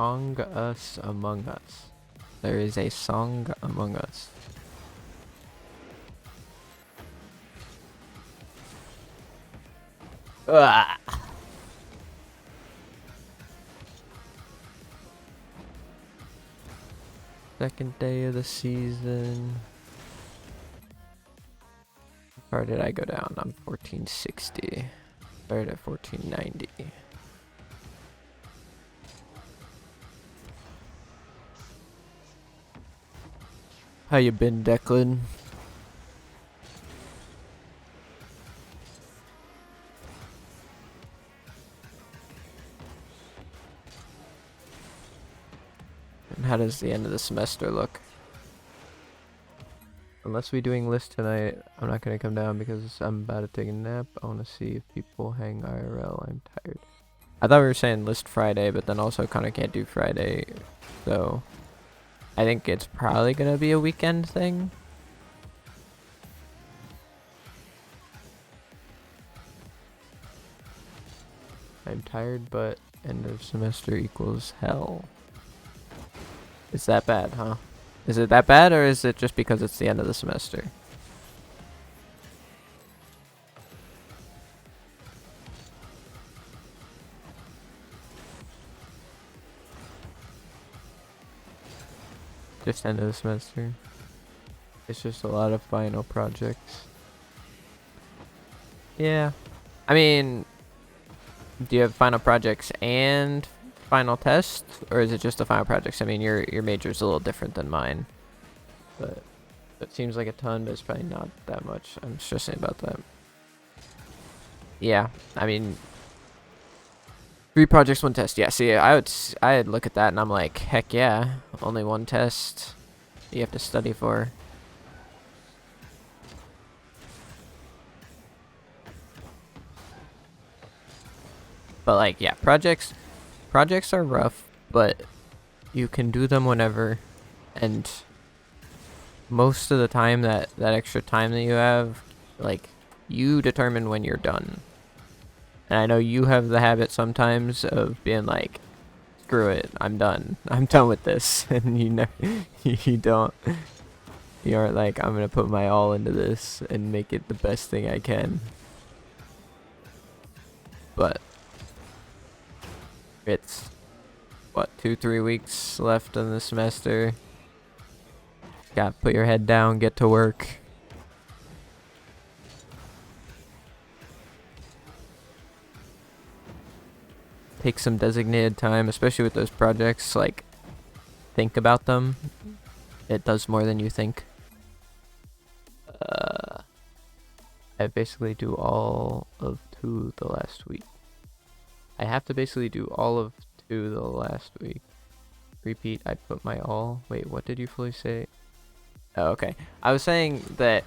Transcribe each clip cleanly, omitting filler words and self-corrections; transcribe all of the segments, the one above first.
Song Us Among Us. There is a song among us. Ah. Second day of the season. How far did I go down? I'm 1460. Started at 1490. How you been, Declan? And how does the end of the semester look? Unless we're doing list tonight, I'm not gonna come down because I'm about to take a nap. I wanna see if people hang IRL. I'm tired. I thought we were saying list Friday, but then also kind of can't do Friday, so I think it's probably gonna be a weekend thing. I'm tired, but end of semester equals hell. Is that bad, huh? Is it that bad, or is it just because it's the end of the semester? Just end of the semester. It's just a lot of final projects. Yeah. I mean, do you have final projects and final tests, or is it just the final projects? I mean, your major's a little different than mine, but it seems like a ton, but it's probably not that much. I'm stressing about that. Yeah, I mean, 3 projects, 1 test. Yeah, see, I'd look at that and I'm like, heck yeah, only 1 test you have to study for. But like, yeah, projects are rough, but you can do them whenever, and most of the time that extra time that you have, like, you determine when you're done. And I know you have the habit sometimes of being like, screw it, I'm done with this. And you don't, you aren't like, I'm gonna put my all into this and make it the best thing I can. But it's what, 2-3 weeks left in the semester. Gotta put your head down, get to work. Take some designated time, especially with those projects, like, think about them. It does more than you think. I basically do all of 2 the last week. I have to basically do all of 2 the last week. Repeat, I put my all. Wait, what did you fully say? Oh, okay. I was saying that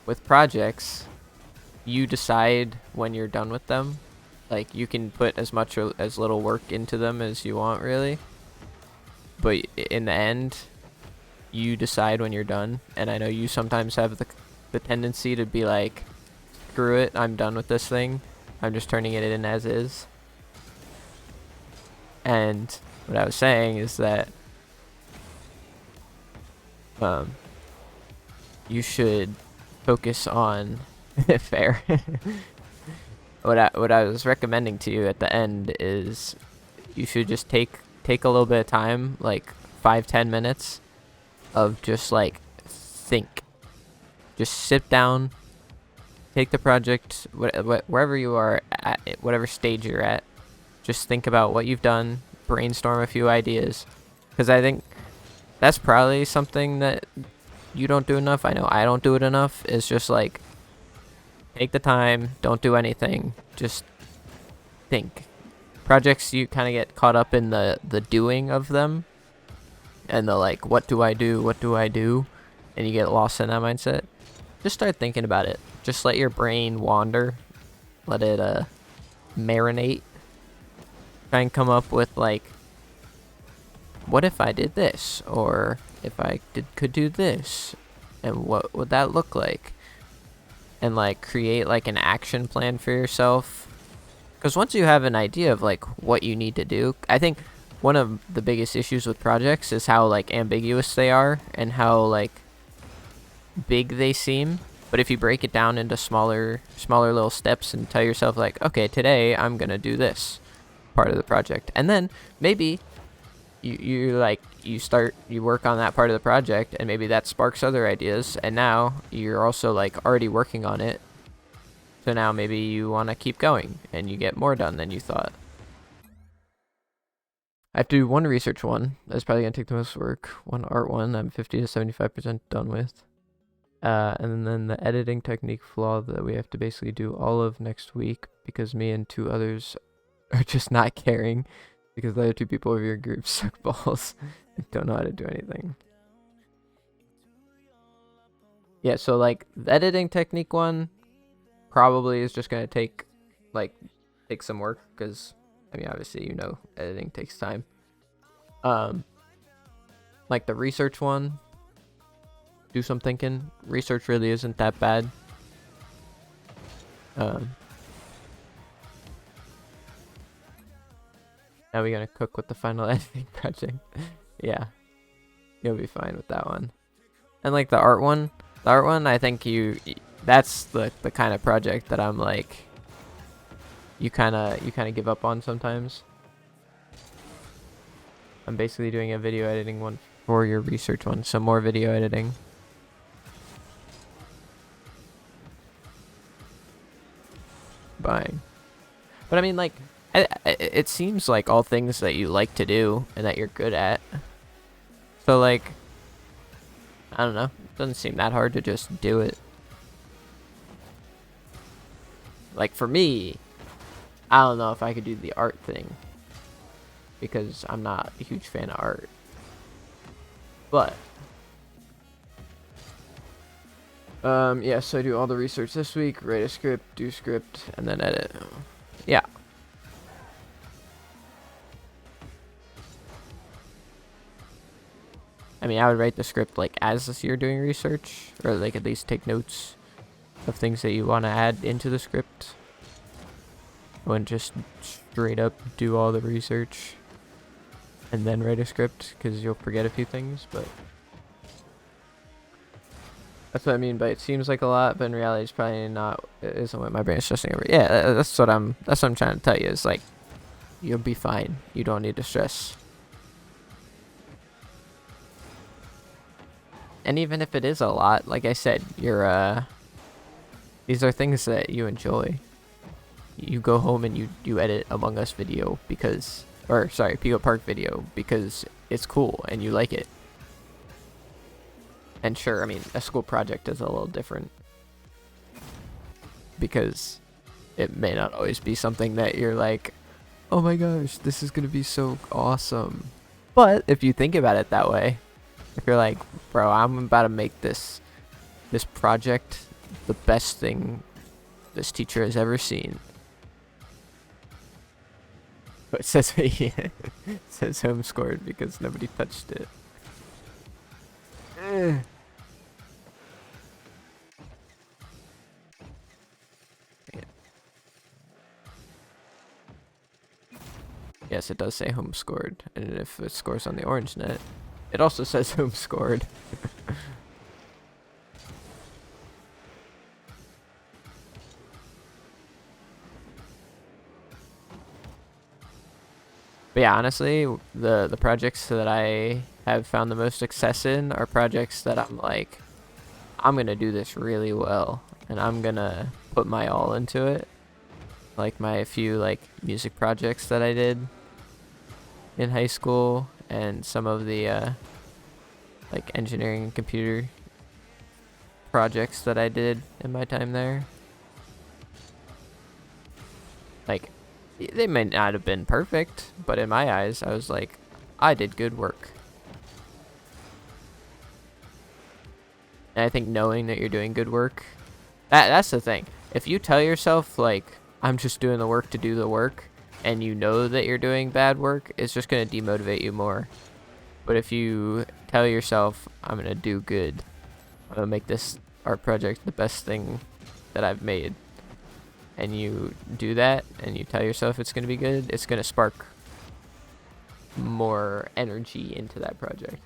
with projects, you decide when you're done with them. Like, you can put as much or as little work into them as you want, really. But in the end, you decide when you're done. And I know you sometimes have the tendency to be like, screw it, I'm done with this thing. I'm just turning it in as is. And what I was saying is that you should focus on fair. What I was recommending to you at the end is you should just take a little bit of time, like 5-10 minutes of just like think. Just sit down, take the project, wherever you are at, whatever stage you're at, just think about what you've done, brainstorm a few ideas, because I think that's probably something that you don't do enough. I know I don't do it enough. It's just like, take the time, don't do anything, just think. Projects, you kind of get caught up in the doing of them, and the like, what do I do, and you get lost in that mindset. Just start thinking about it. Just let your brain wander, let it marinate. Try and come up with like, what if I did this, or if I could do this, and what would that look like? And like, create like an action plan for yourself, Because once you have an idea of like what you need to do, I think one of the biggest issues with projects is how like ambiguous they are and how like big they seem. But if you break it down into smaller little steps and tell yourself like, okay, today I'm gonna do this part of the project, and then maybe you work on that part of the project, and maybe that sparks other ideas, and now you're also like already working on it. So now maybe you want to keep going and you get more done than you thought. I have to do one research one. That's probably going to take the most work. One art one I'm 50 to 75% done with. And then the editing technique flaw that we have to basically do all of next week because me and 2 others are just not caring because the other 2 people of your group suck balls and don't know how to do anything. Yeah, so like the editing technique one probably is just gonna take some work because I mean obviously editing takes time. Like the research one, do some thinking. Research really isn't that bad. Now we're gonna cook with the final editing project. Yeah, you'll be fine with that one. And like the art one, I think that's the kind of project that I'm like you kind of give up on sometimes. I'm basically doing a video editing one for your research one, some more video editing. Buying. But I mean like it seems like all things that you like to do and that you're good at. So like I don't know, it doesn't seem that hard to just do it. Like for me, I don't know if I could do the art thing because I'm not a huge fan of art. But yeah, so I do all the research this week, write a script, do script, and then edit. Yeah. I mean, I would write the script like as you're doing research, or like at least take notes of things that you want to add into the script. I wouldn't just straight up do all the research and then write a script because you'll forget a few things, but that's what I mean by it seems like a lot, but in reality it's probably not. It isn't what my brain's stressing over. Yeah, that's what I'm trying to tell you is like you'll be fine. You don't need to stress. And even if it is a lot, like I said, these are things that you enjoy. You go home and you edit Among Us video Pico Park video because it's cool and you like it. And sure, I mean, a school project is a little different because it may not always be something that you're like, oh my gosh, this is gonna be so awesome. But if you think about it that way, if you're like, bro, I'm about to make this project the best thing this teacher has ever seen. But it says it says home scored because nobody touched it. Yes, it does say home scored, and if it scores on the orange net, it also says home scored. But yeah, honestly, the projects that I have found the most success in are projects that I'm like, I'm gonna do this really well, and I'm gonna put my all into it. Like my few like music projects that I did in high school, and some of the like engineering and computer projects that I did in my time there. Like, they may not have been perfect, but in my eyes, I was like, I did good work. And I think knowing that you're doing good work, that's the thing. If you tell yourself, like, I'm just doing the work to do the work, and you know that you're doing bad work, it's just going to demotivate you more. But if you tell yourself, I'm going to do good, I'm going to make this art project the best thing that I've made, and you do that and you tell yourself it's going to be good, it's going to spark more energy into that project.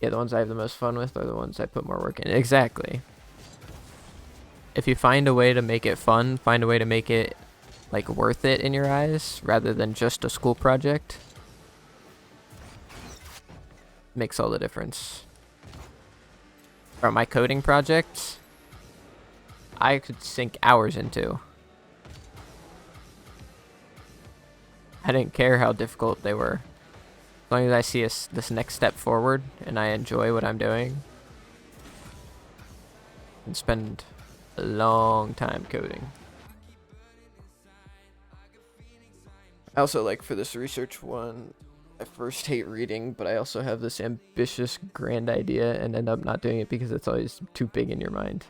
Yeah, the ones I have the most fun with are the ones I put more work in. Exactly. If you find a way to make it fun, find a way to make it like worth it in your eyes rather than just a school project, makes all the difference. For my coding projects, I could sink hours into. I didn't care how difficult they were. As long as I see this next step forward and I enjoy what I'm doing, and spend a long time coding. I also like for this research one, I first hate reading, but I also have this ambitious grand idea and end up not doing it because it's always too big in your mind.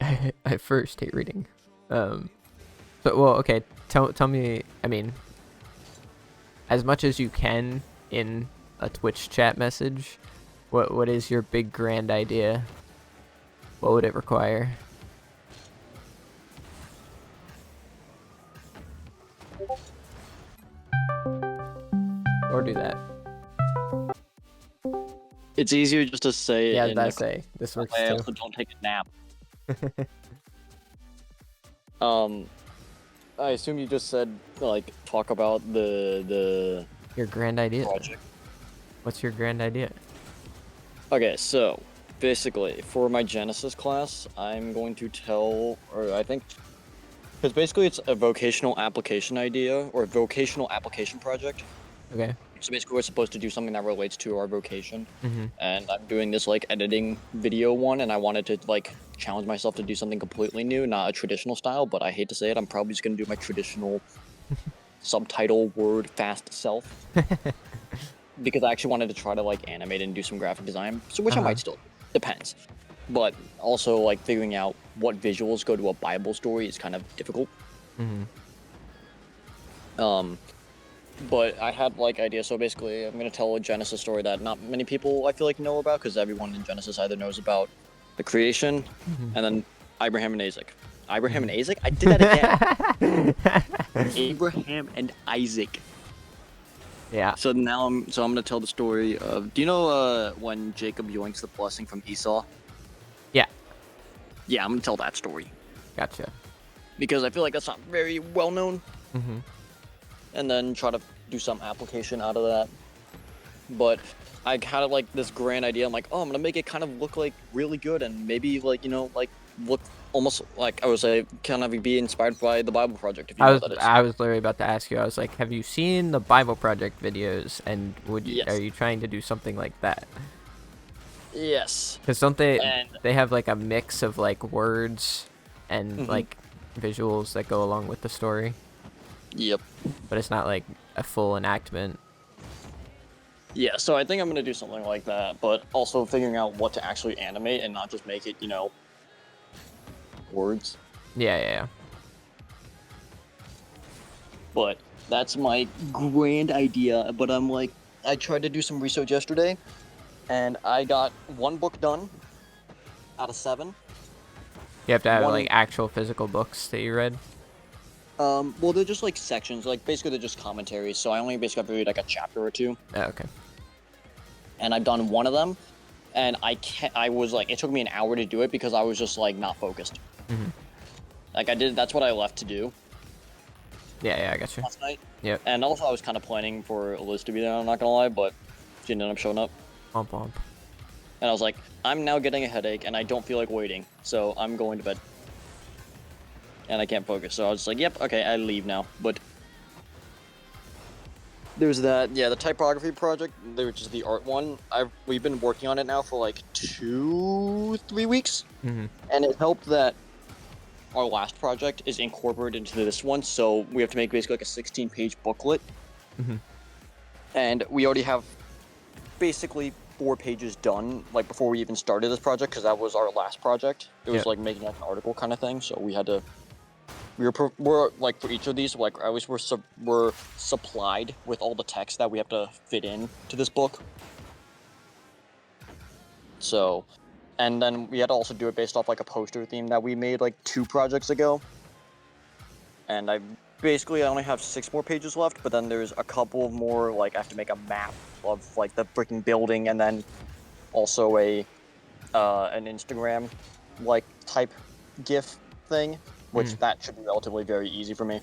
I first hate reading. Okay, tell me, I mean, as much as you can in a Twitch chat message, what is your big grand idea? What would it require? Or do that. It's easier just to say it. Yeah, in that's say. This works I too. also don't take a nap. I assume you just said like talk about the Your grand idea. project. What's your grand idea? Okay, so basically for my Genesis class, I'm going to tell, or I think, because basically it's a vocational application idea or vocational application project. Okay. So basically we're supposed to do something that relates to our vocation. Mm-hmm. And I'm doing this like editing video one, and I wanted to like challenge myself to do something completely new, not a traditional style, but I hate to say it, I'm probably just gonna do my traditional subtitle word fast self. Because I actually wanted to try to like animate and do some graphic design, so which I might still do. Depends. But also like figuring out what visuals go to a Bible story is kind of difficult. Mm-hmm. But I had like ideas, so basically I'm gonna tell a Genesis story that not many people I feel like know about, because everyone in Genesis either knows about the creation and then Abraham and Isaac. Abraham and Isaac? I did that again. Abraham and Isaac. Yeah. So now I'm gonna tell the story of, do you know when Jacob yoinks the blessing from Esau? Yeah. Yeah, I'm gonna tell that story. Gotcha. Because I feel like that's not very well known. Mm-hmm. And then try to do some application out of that. But I had like this grand idea. I'm like, oh, I'm gonna make it kind of look like really good, and maybe like, you know, like look almost like, I would say, kind of be inspired by the Bible Project, if you know what that is. I was literally about to ask you. I was like, have you seen the Bible Project videos? And Yes. are you trying to do something like that? Yes. Because don't they And they have like a mix of like words and like visuals that go along with the story, yep. but it's not like a full enactment. Yeah, so I think I'm gonna do something like that, but also figuring out what to actually animate and not just make it, you know, words. Yeah. But that's my grand idea. But I'm like, I tried to do some research yesterday, and I got one book done out of 7. You have to have One- like actual physical books that you read. Well, they're just like sections, like basically they're just commentaries. So I only basically have to read like a chapter or two, Oh, okay. and I've done one of them, and I was like, it took me an hour to do it because I was just like not focused. Mhm. Like that's what I left to do Yeah, I got you. last night. Yep. And also I was kind of planning for Liz to be there. I'm not gonna lie, but she didn't end up showing up. Womp. And I was like, I'm now getting a headache, and I don't feel like waiting, so I'm going to bed. And I can't focus, so I was just like, yep, okay, I leave now. But there's that, yeah, the typography project, which is the art one. We've been working on it now for like 2-3 weeks, Mhm. and it helped that our last project is incorporated into this one, so we have to make basically like a 16-page booklet. Mhm. And we already have basically 4 pages done, like before we even started this project, because that was our last project. It was Yep. like making like an article kind of thing, so we had to. We're like, for each of these, like at least we're supplied with all the text that we have to fit in to this book. So And then we had to also do it based off like a poster theme that we made like 2 projects ago. And I only have 6 more pages left, but then there's a couple more, like I have to make a map of like the freaking building, and then also an Instagram like type GIF thing, which that should be relatively very easy for me.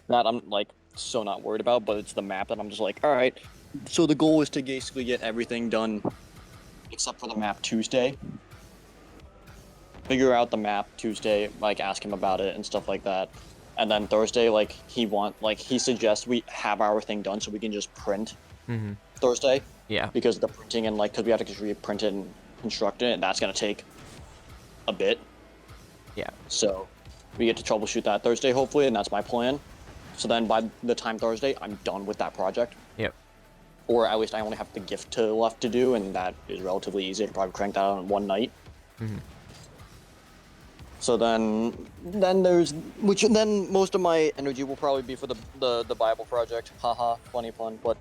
That I'm like so not worried about, but it's the map that I'm just like, all right. So the goal is to basically get everything done except for the map Tuesday. Figure out the map Tuesday, like ask him about it and stuff like that. And then Thursday, like he suggests we have our thing done so we can just print Thursday. Yeah. Because the printing and like, because we have to just reprint it and construct it, and that's gonna take a bit. Yeah. So we get to troubleshoot that Thursday hopefully, and that's my plan. So then by the time Thursday, I'm done with that project. Yep. Or at least I only have the gift left to do, and that is relatively easy. I can probably crank that out in one night. So then most of my energy will probably be for the Bible project. Haha, funny pun, but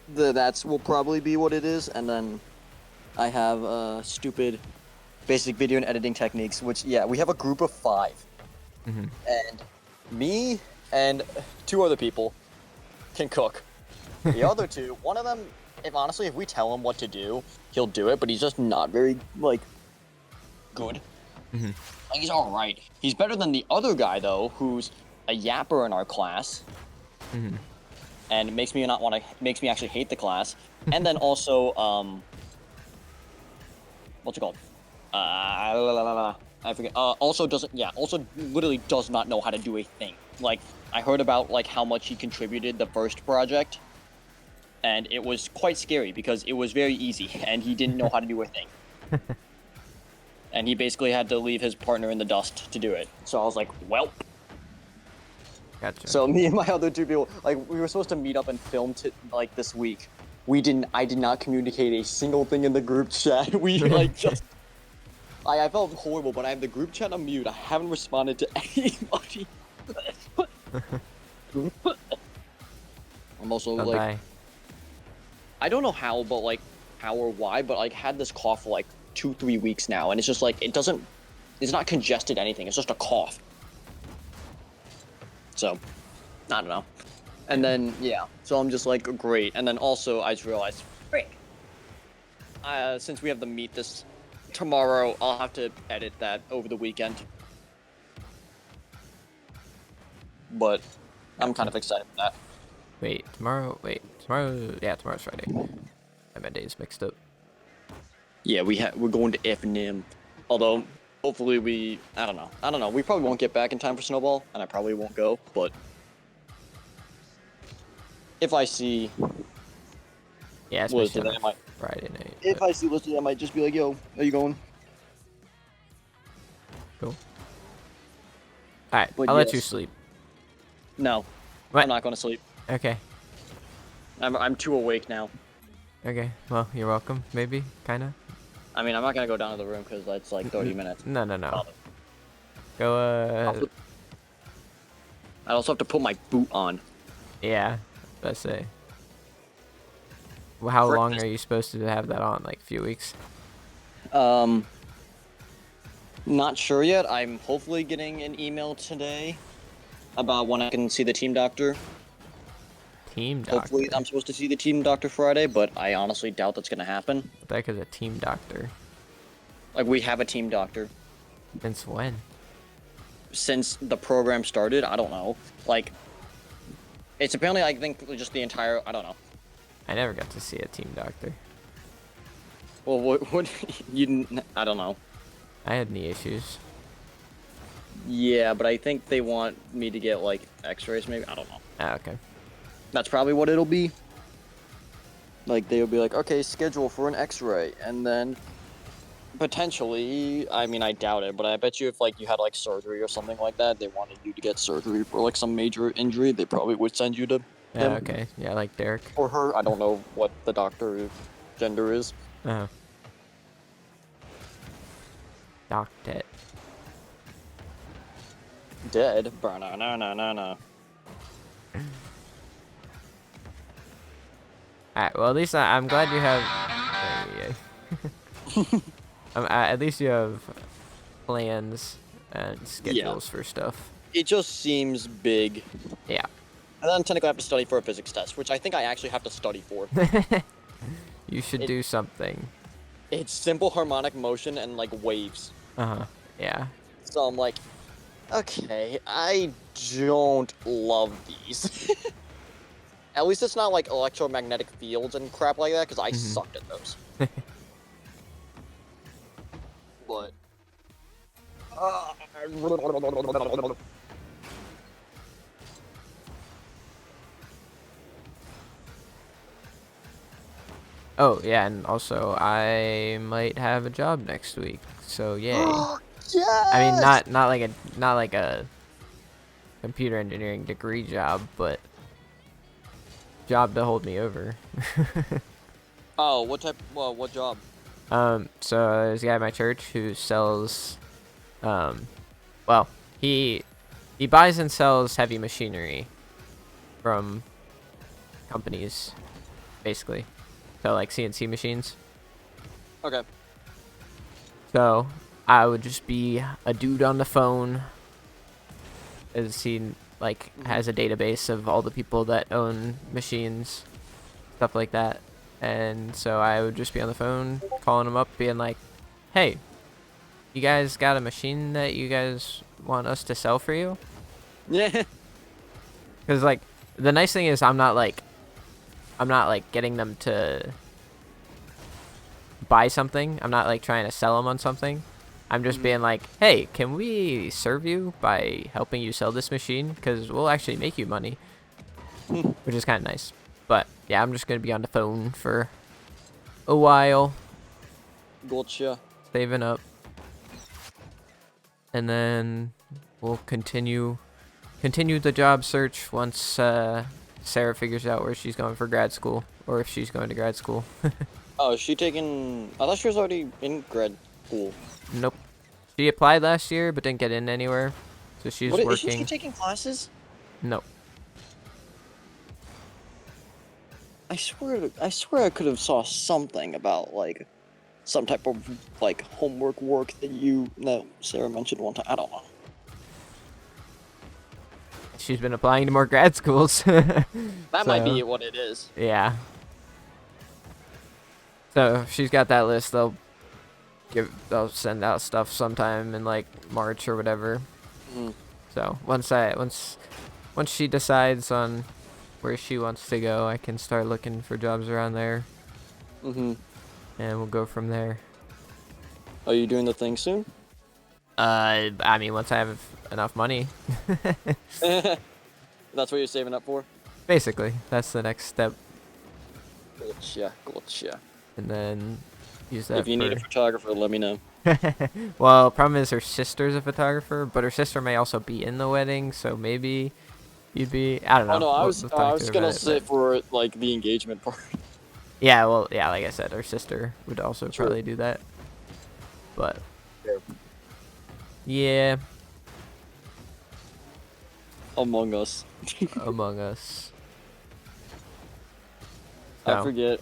that's will probably be what it is. And then I have stupid basic video and editing techniques, which we have a group of 5, and me and 2 other people can cook. The other 2, one of them, if we tell him what to do, he'll do it, but he's just not very like good. Like, he's all right. He's better than the other guy though, who's a yapper in our class, and makes me actually hate the class. And then also, what's it called? I forget. Also literally does not know how to do a thing. Like, I heard about like how much he contributed the first project, and it was quite scary because it was very easy, and he didn't know how to do a thing. And he basically had to leave his partner in the dust to do it. So I was like, well. Gotcha. So me and my other 2 people, like, we were supposed to meet up and film like this week. I did not communicate a single thing in the group chat. We like just. I felt horrible, but I have the group chat on mute. I haven't responded to anybody. I'm also Bye-bye. like, I don't know how, but like how or why, but like had this cough for like 2-3 weeks now, and it's just like it's not congested anything. It's just a cough. So, I don't know. And then so I'm just like great. And then also I just realized, great. Since we have the meet this tomorrow, I'll have to edit that over the weekend. But I'm kind of excited for that. Tomorrow. Yeah, tomorrow's Friday. I have my days mixed up. Yeah, we're going to F&M. Although, hopefully I don't know. We probably won't get back in time for Snowball, and I probably won't go, but if I see Yeah, especially Listed, on I might. Friday night. If I see Listed, I might just be like, yo, are you going? Cool. Alright, But I'll let you yes. sleep. No. What? I'm not going to sleep. Okay. I'm too awake now. Okay. Well, you're welcome. Maybe. Kinda. I mean, I'm not going to go down to the room because that's like 30 minutes. No. Bother. Go, I also have to put my boot on. yeah. Let's say. Well, how Frick long this- are you supposed to have that on? Like a few weeks? Not sure yet. I'm hopefully getting an email today about when I can see the team doctor. Team doctor. Hopefully, I'm supposed to see the team doctor Friday, but I honestly doubt that's gonna happen. What the heck is a team doctor? Like, we have a team doctor. Since when? Since the program started, I don't know. Like, it's apparently, I think, just the entire, I don't know. I never got to see a team doctor. Well, what you didn't, I don't know. I had knee issues. Yeah, but I think they want me to get, like, x-rays, maybe? I don't know. Ah, okay. That's probably what it'll be. Like, they'll be like, okay, schedule for an x-ray, and then potentially, I mean, I doubt it, but I bet you if, like, you had, like, surgery or something like that, they wanted you to get surgery for, like, some major injury, they probably would send you to Yeah, him. okay. Yeah, like Derek. Or her. I don't know what the doctor gender is. Uh-huh. Doctor. Dead? No. Alright, well, at least I'm glad you have... At least you have plans and Yeah. schedules for stuff. It just seems big. Yeah. And then technically I have to study for a physics test, which I think I actually have to study for. You should It- do something. It's simple harmonic motion and like waves. Uh-huh. Yeah. So I'm like, okay, I don't love these. At least it's not like electromagnetic fields and crap like that, because I sucked at those. But. Oh, yeah, and also I might have a job next week. So, yay. Yes! I mean, not like a computer engineering degree job, but job to hold me over. Oh, what type? Well, what job? So there's a guy at my church who sells, well, he buys and sells heavy machinery from companies, basically. So like CNC machines. Okay. So I would just be a dude on the phone, as he like has a database of all the people that own machines, stuff like that. And so I would just be on the phone calling them up, being like, "Hey, you guys got a machine that you guys want us to sell for you?" Yeah. Because like the nice thing is I'm not like getting them to buy something. I'm not like trying to sell them on something. I'm just being like, "Hey, can we serve you by helping you sell this machine? Because we'll actually make you money," which is kind of nice. But yeah, I'm just gonna be on the phone for a while, Gotcha. saving up, and then we'll continue the job search once Sarah figures out where she's going for grad school, or if she's going to grad school. Oh, is she taking? I thought she was already in grad school. Nope. She applied last year but didn't get in anywhere, so she's What, working. is she taking classes? Nope. I swear I could have saw something about like some type of like homework work that Sarah mentioned one time. I don't know. She's been applying to more grad schools. That might So, be what it is. Yeah. So if she's got that list, they'll send out stuff sometime in like March or whatever. Mm. So once she decides on where she wants to go, I can start looking for jobs around there, Mhm. and we'll go from there. Are you doing the thing soon? I mean, once I have enough money, That's what you're saving up for? basically, that's the next step, Gotcha. and then use that If you need a for- photographer, let me know. Well, problem is her sister's a photographer, but her sister may also be in the wedding, so maybe you'd be. I don't know. Oh no, I We'll- was we'll talk to her gonna about it, say but- for like the engagement part. Yeah, well, yeah, like I said, her sister would also True. probably do that. But Yeah. yeah, Among Us. Among Us. I So, forget.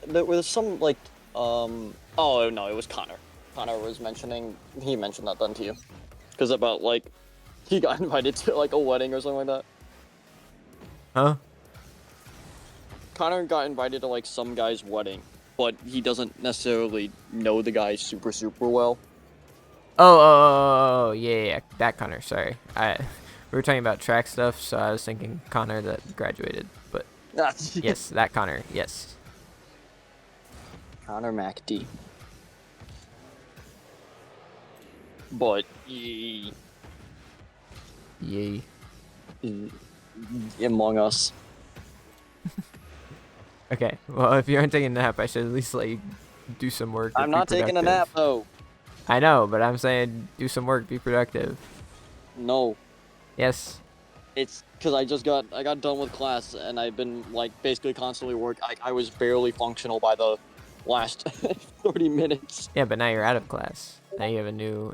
There was some like. Oh no, it was Connor. Connor was mentioning. He mentioned that then to you, because about like, he got invited to like a wedding or something like that. huh? Connor got invited to like some guy's wedding, but he doesn't necessarily know the guy super well. Oh, yeah, that Connor. Sorry, we were talking about track stuff, so I was thinking Connor that graduated, but yes, that Connor. Yes. Connor MacD. But Yay. Among Us. Okay. Well, if you aren't taking a nap, I should at least let you do some work. or I'm be not taking a productive. nap though. I know, but I'm saying do some work, be productive. No, Yes. it's because I got done with class and I've been like basically constantly I was barely functional by the last 30 minutes. Yeah, but now you're out of class. Now you have a new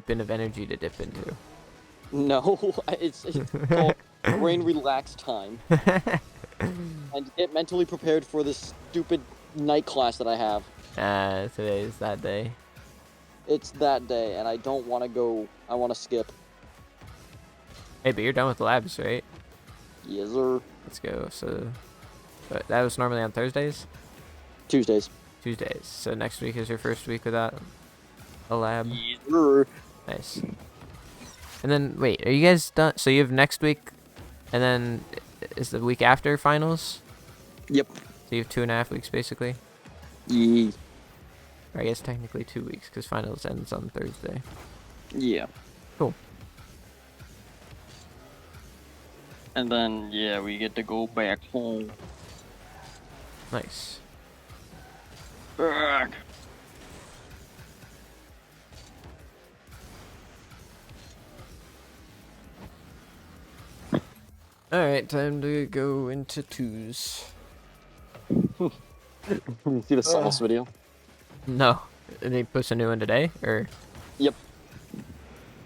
bin of energy to dip into. No, it's called brain relax time. and get mentally prepared for this stupid night class that I have. Today is that day. It's that day, and I don't want to go. I want to skip. Hey, but you're done with labs, right? Yes, sir. Let's go. So, but that was normally on Thursdays? Tuesdays. Tuesdays. So next week is your first week without a lab. Yes, sir. Nice. And then, wait, are you guys done? So you have next week, and then is the week after finals? Yep. So you have 2.5 weeks, basically? Yeah. Or I guess technically 2 weeks, because finals ends on Thursday. Yeah. Cool. And then, yeah, we get to go back home. Nice. Back. Alright, time to go into twos. You see the Sauce video? No. Did he post a new one today? Or Yep.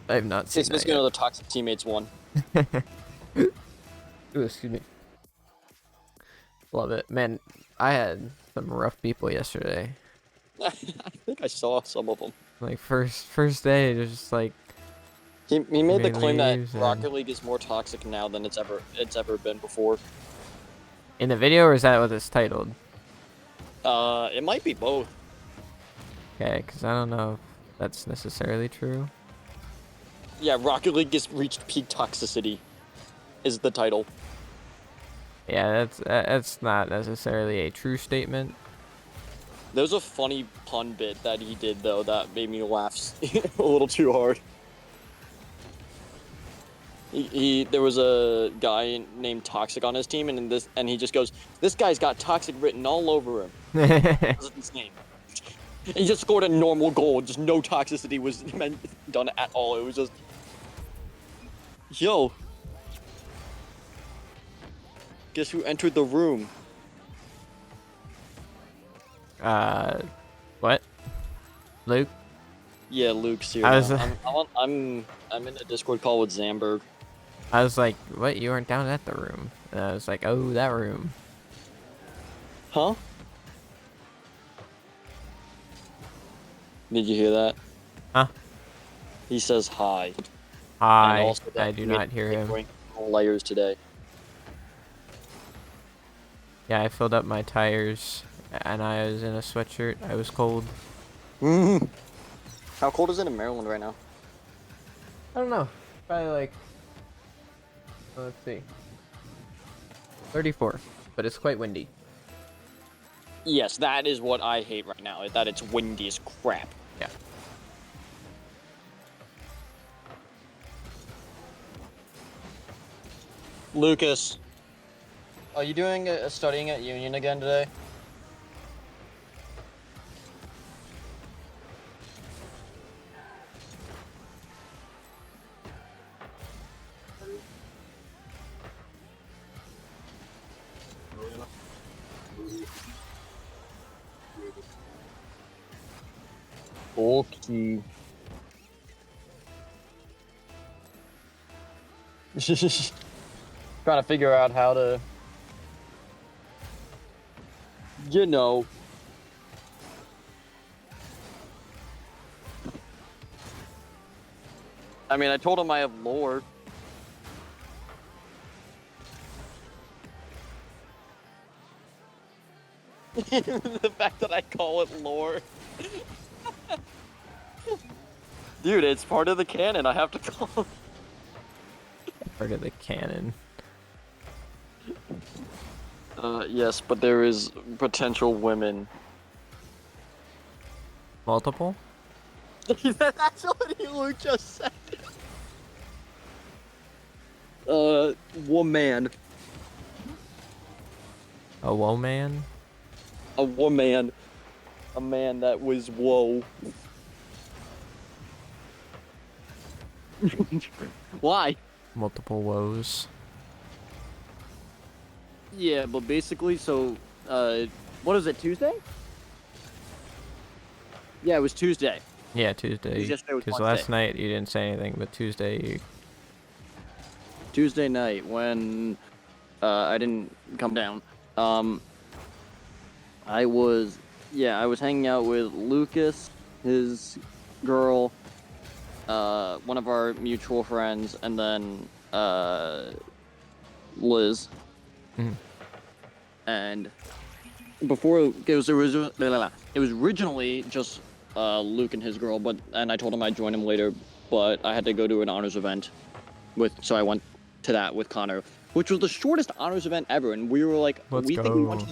I have not seen It's that basically yet. another Toxic Teammates one. Ooh, excuse me. Love it. Man, I had some rough people yesterday. I think I saw some of them. Like, first day, it was just like, He made the Made claim that leaves and- Rocket League is more toxic now than it's ever been before. in the video, or is that what it's titled? It might be both. Okay, because I don't know if that's necessarily true. Yeah, Rocket League has reached peak toxicity, is the title. Yeah, that's not necessarily a true statement. There was a funny pun bit that he did though that made me laugh a little too hard. There was a guy named Toxic on his team, and he just goes, "This guy's got Toxic written all over him." That's his name. He just scored a normal goal, just no toxicity was done at all. It was just, yo, guess who entered the room? What? Luke? Yeah, Luke's here. I was- now. I'm in a Discord call with Zamberg. I was like, what? You weren't down at the room. And I was like, oh, that room. Huh? Did you hear that? Huh? He says hi. And Hi. also that I he do made not hear him. rank layers today. Yeah, I filled up my tires, and I was in a sweatshirt. I was cold. How cold is it in Maryland right now? I don't know. Probably like, let's see, 34. But it's quite windy. Yes, that is what I hate right now. That it's windy as crap. Yeah. Lucas, are you doing studying at Union again today? Okay. Trying to figure out how to, you know. I mean, I told him I have lore. The fact that I call it lore. Dude, it's part of the canon. I have to call it. Part of the canon. Yes, but there is potential women. Multiple? That's what Luke just said. Woman. A woman? A woman. A man that was whoa. Why? Multiple woes. Yeah, but basically, so, what is it, Tuesday? Yeah, it was Tuesday. Yeah, Tuesday. Yesterday was Because Wednesday. last night you didn't say anything, but Tuesday you... Tuesday night when, I didn't come down. Um, I was hanging out with Lucas, his girl, one of our mutual friends, and then Liz. Mhm. And before it was originally just Luke and his girl, and I told him I'd join him later, but I had to go to an honors event so I went to that with Connor, which was the shortest honors event ever, and we were like, Let's we think go.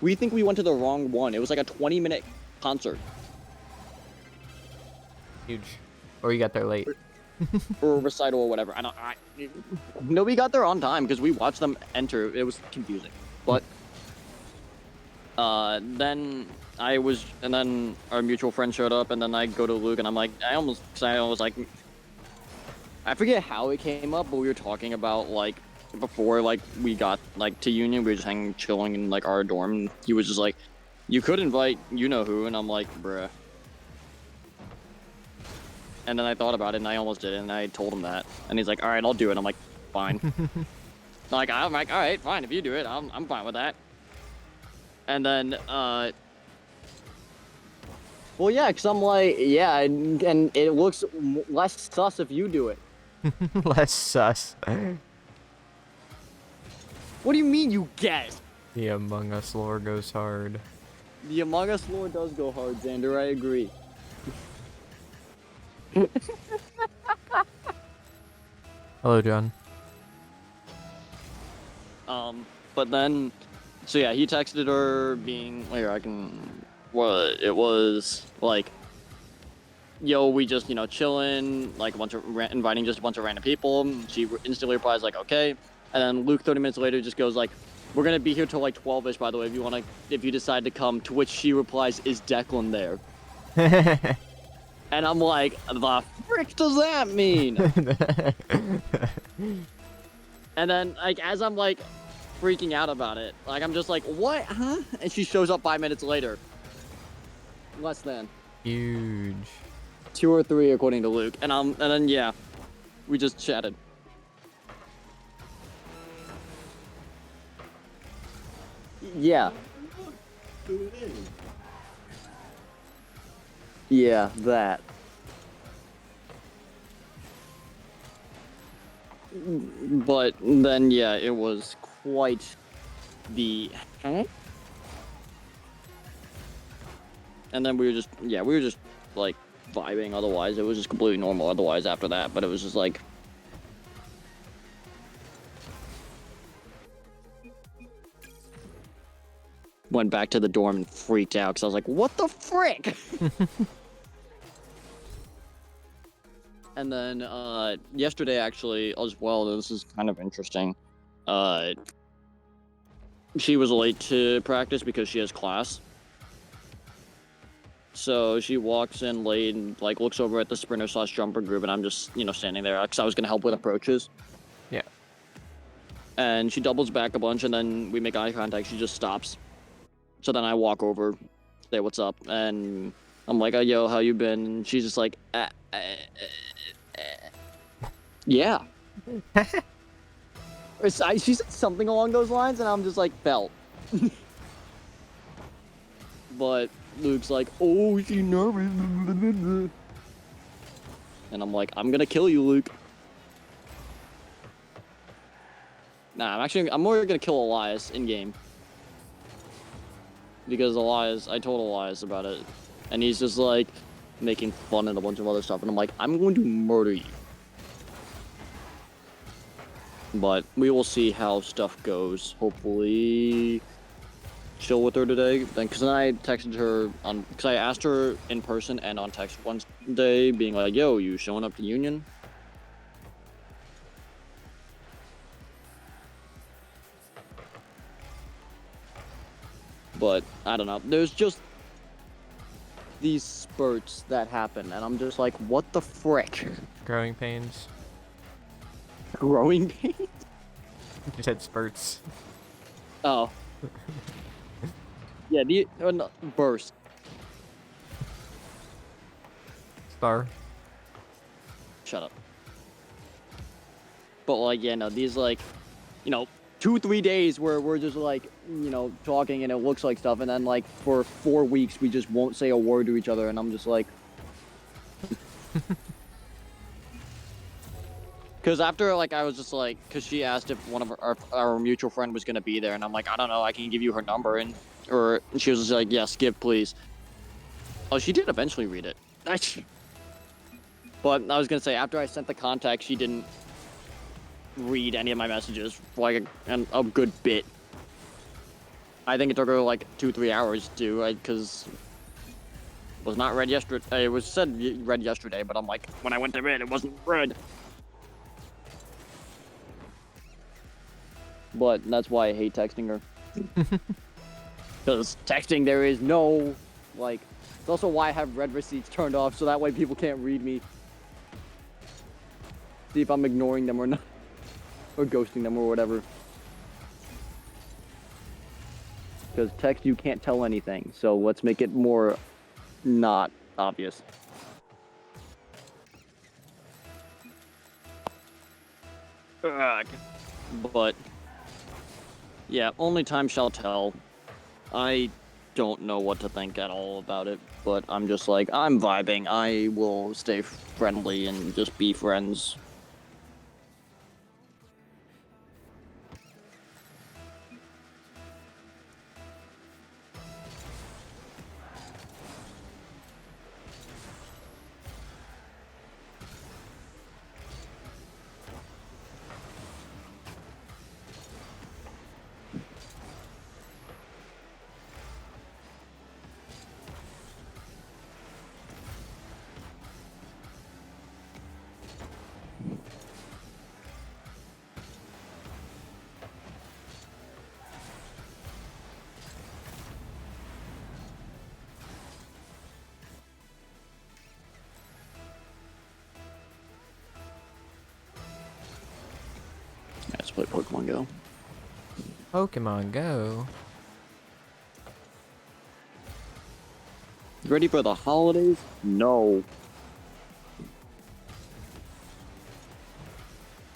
we think we went to the wrong one. It was like a 20-minute concert Huge. Or you got there late. or a recital or whatever. No, we got there on time because we watched them enter. It was confusing, but then then our mutual friend showed up, and then I go to Luke, and I'm like, I was like, I forget how it came up, but we were talking about like before like we got like to Union, we were just chilling in like our dorm, and he was just like, you could invite you know who, and I'm like, bruh. And then I thought about it, and I almost did it, and I told him that, and he's like, all right, I'll do it. I'm like, fine. I'm like, all right, fine, if you do it, I'm fine with that. And then well, yeah, because I'm like, yeah, and it looks less sus if you do it. Less sus. What do you mean you guess? The Among Us lore goes hard. The Among Us lore does go hard, Xander, I agree. Hello, John. But then, so yeah, he texted her being, it was like, yo, we just, chilling, like inviting just a bunch of random people. She instantly replies like, okay. And then Luke 30 minutes later just goes like, we're gonna be here till like 12ish, by the way, if you decide to come. To which she replies, is Declan there? And I'm like, the frick does that mean? And then, like, as I'm like freaking out about it, like I'm just like, what? Huh? And she shows up 5 minutes later. Less than Huge. 2 or 3, according to Luke. And then yeah, we just chatted. Yeah. Yeah, that. But then, yeah, it was quite the. And then we were just like vibing. Otherwise, it was just completely normal. Otherwise, after that, but it was just like. Went back to the dorm and freaked out because I was like, what the frick? And then yesterday, actually, as well, this is kind of interesting. She was late to practice because she has class. So she walks in late and like looks over at the sprinter/jumper group, and I'm just standing there because I was gonna help with approaches. Yeah. And she doubles back a bunch, and then we make eye contact. She just stops. So then I walk over, say what's up, and I'm like, yo, how you been? And she's just like, yeah. She said something along those lines, and I'm just like, felt. But Luke's like, oh, is she nervous? And I'm like, I'm gonna kill you, Luke. Nah, I'm more gonna kill Elias in-game. Because I told Elias about it. And he's just like, making fun and a bunch of other stuff. And I'm like, I'm going to murder you. But we will see how stuff goes. Hopefully chill with her today. Because then I texted her because I asked her in person and on text one day, being like, yo, you showing up to Union? But I don't know. There's just these spurts that happen, and I'm just like, what the frick? Growing pains. Growing pains? You said spurts. Oh. Yeah, no, burst. Star. Shut up. But like, yeah, no, these like, 2-3 days where we're just like talking and it looks like stuff, and then like for 4 weeks we just won't say a word to each other, and I'm just like, because after like I was just like, because she asked if one of our mutual friend was gonna be there, and I'm like, I don't know, I can give you her number, or she was just like, yes, give please. Oh, she did eventually read it. But I was gonna say after I sent the contact, she didn't read any of my messages for like a good bit. I think it took her like 2-3 hours to, because it was not read yesterday. It was said read yesterday, but I'm like, when I went to read, it wasn't read. But that's why I hate texting her. Because texting, there is no, like, it's also why I have read receipts turned off, so that way people can't read me. See if I'm ignoring them or not. Or ghosting them or whatever. Because text, you can't tell anything, so let's make it more not obvious. Ugh. But yeah, only time shall tell. I don't know what to think at all about it, but I'm just like, I'm vibing. I will stay friendly and just be friends. Let's play Pokemon Go. Pokemon Go. Ready for the holidays? No.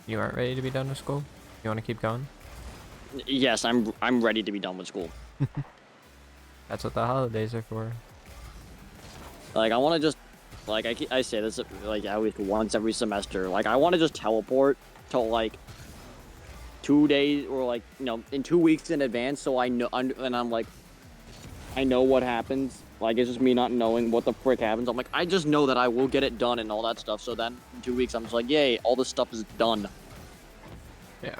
You aren't ready to be done with school? You want to keep going? Yes, I'm ready to be done with school. That's what the holidays are for. Like, I want to just, like, I say this, like, at least once every semester. Like, I want to just teleport to, like, 2 days or, like, in 2 weeks in advance, so I know, and I'm like, I know what happens. Like, it's just me not knowing what the frick happens. I'm like, I just know that I will get it done and all that stuff, so then in 2 weeks, I'm just like, yay, all this stuff is done. Yeah.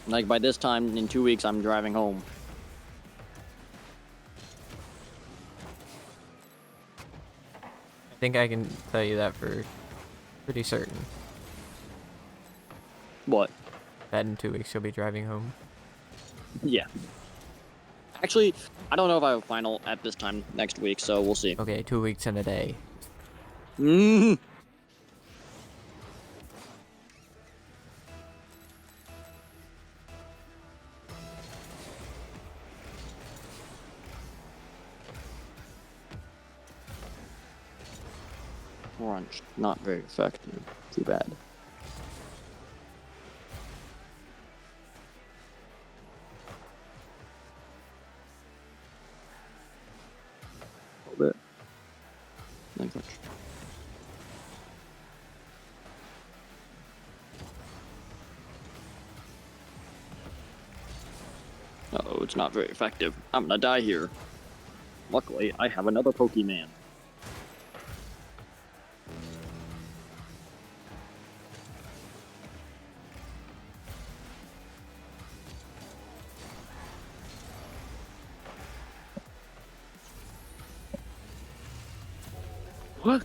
Like, by this time, in 2 weeks, I'm driving home. I think I can tell you that for pretty certain. What? That in 2 weeks you'll be driving home. Yeah. Actually, I don't know if I have a final at this time next week, so we'll see. Okay, 2 weeks and a day. Mm. Orange, not very effective. Too bad. A little bit. Like that. Uh-oh, it's not very effective. I'm gonna die here. Luckily, I have another Pokemon. What?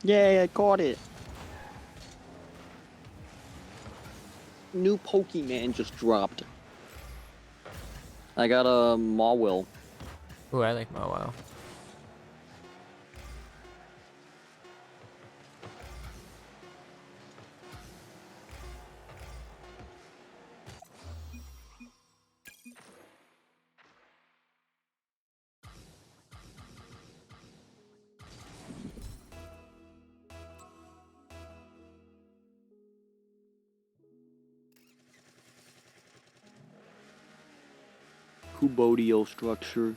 Yay, I caught it! new Pokemon just dropped? I got a Mawile. Ooh, I like Mawile. Kubodio structure.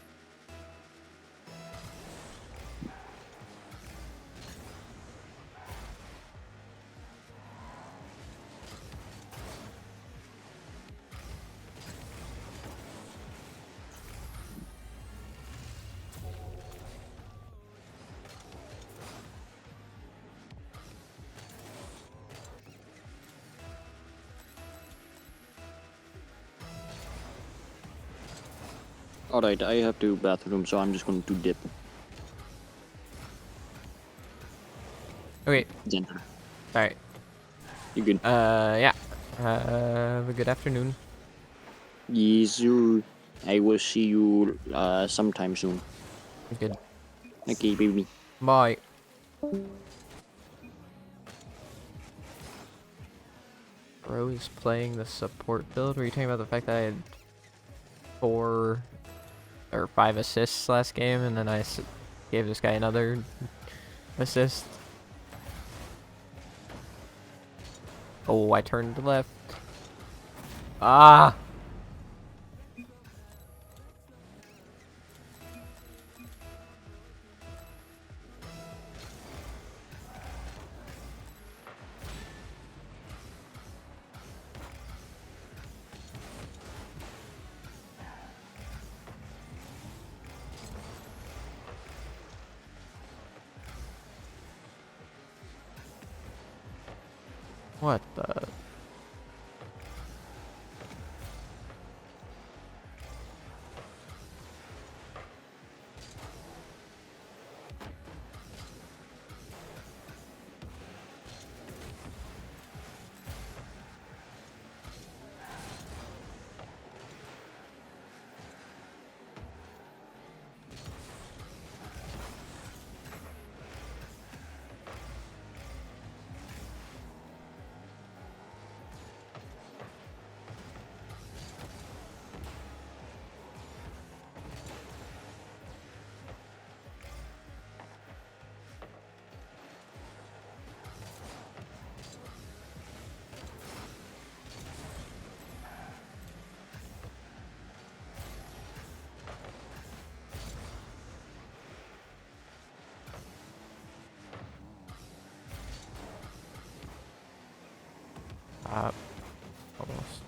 Alright, I have to bathroom, so I'm just going to dip. Okay. Enter. Alright. You good? Yeah. Have a good afternoon. Yes, sir. I will see you sometime soon. Good. Okay, baby. Bye. Bro is playing the support build. Were you talking about the fact that I had 4 or 5 assists last game, and then I gave this guy another assist? Oh, I turned left. Ah! What the? Almost.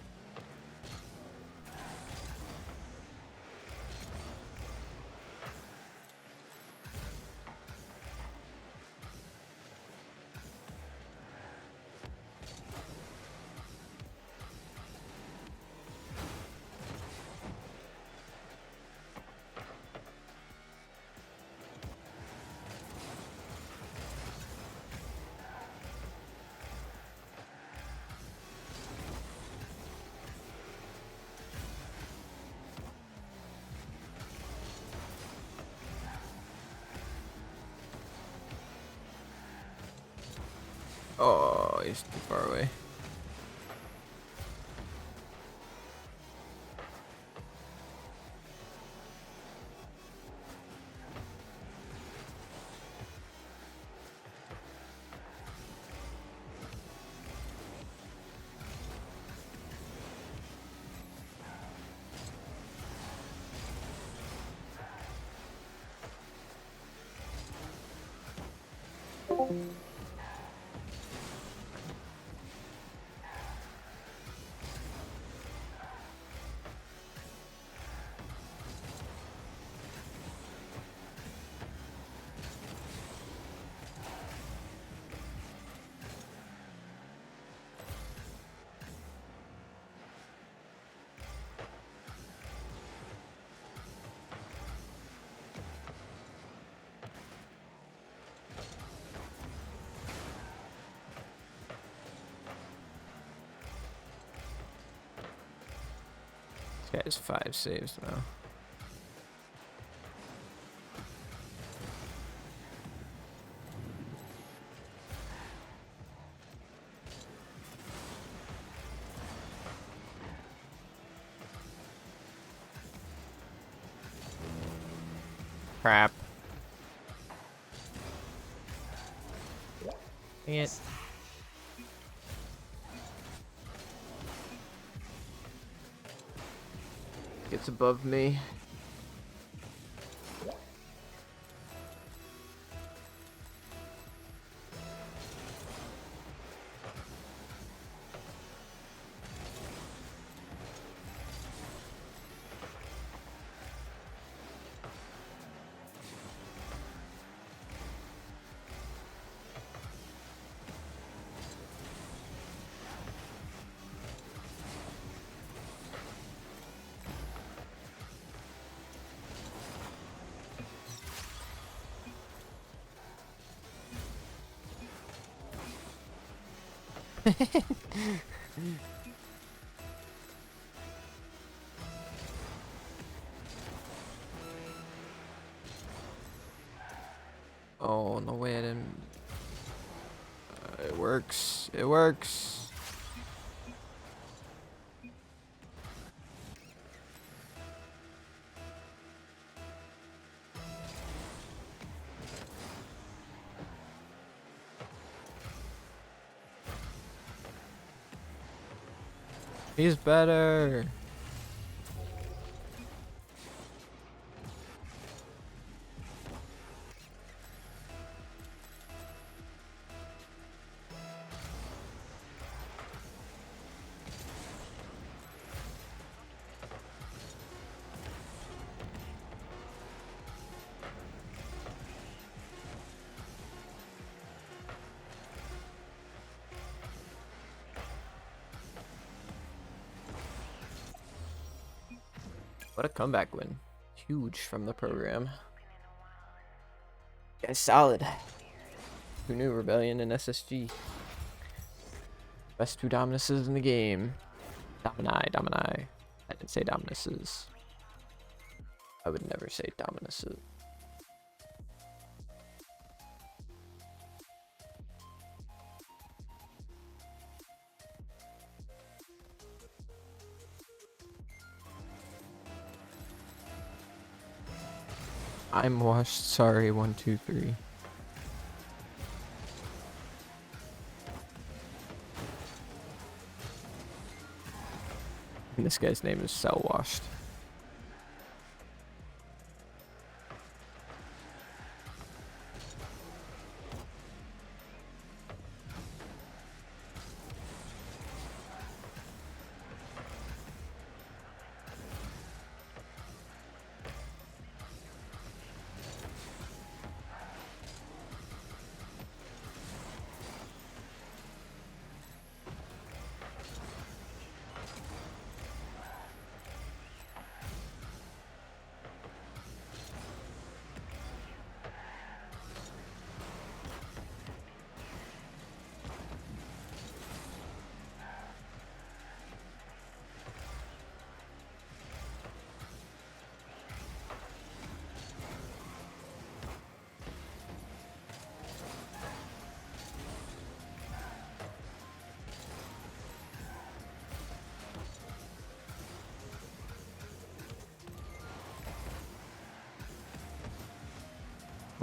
Oh, he's too far away. Guy's 5 saves now. Crap. Dang it. Gets above me. Oh, no way I didn't. It works. It works. He's better. What a comeback win. Huge from the program. Guys, solid. Who knew Rebellion and SSG? Best two Dominuses in the game. Domini. I didn't say Dominuses. I would never say Dominuses. I'm washed. Sorry. 1, 2, 3. And this guy's name is Cell Washed.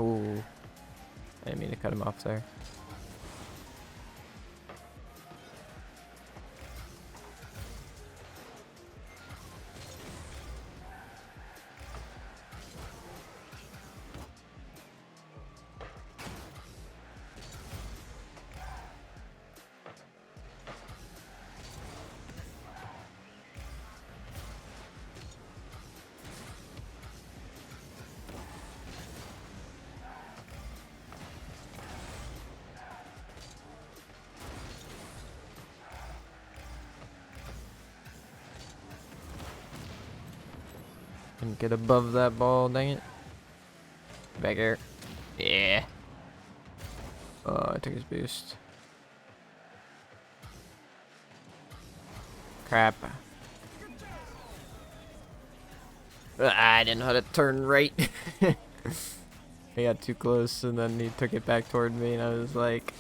Oh, I didn't mean to cut him off there. And get above that ball, dang it. Back here. Yeah. Oh, I took his boost. Crap. I didn't know how to turn right. I got too close, and then he took it back toward me, and I was like,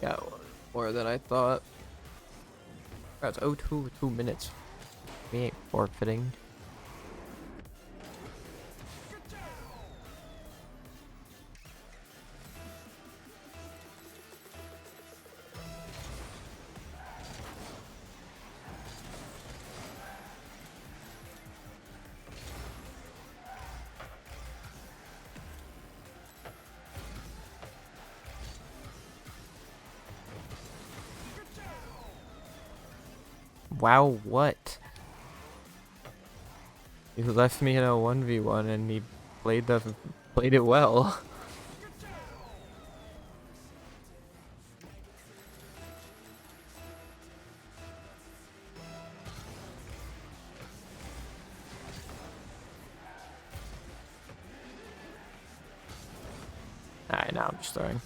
got more than I thought. That's 2 minutes. We ain't forfeiting. Wow, what? He left me in a 1v1 and he played it well. Alright, now I'm just throwing.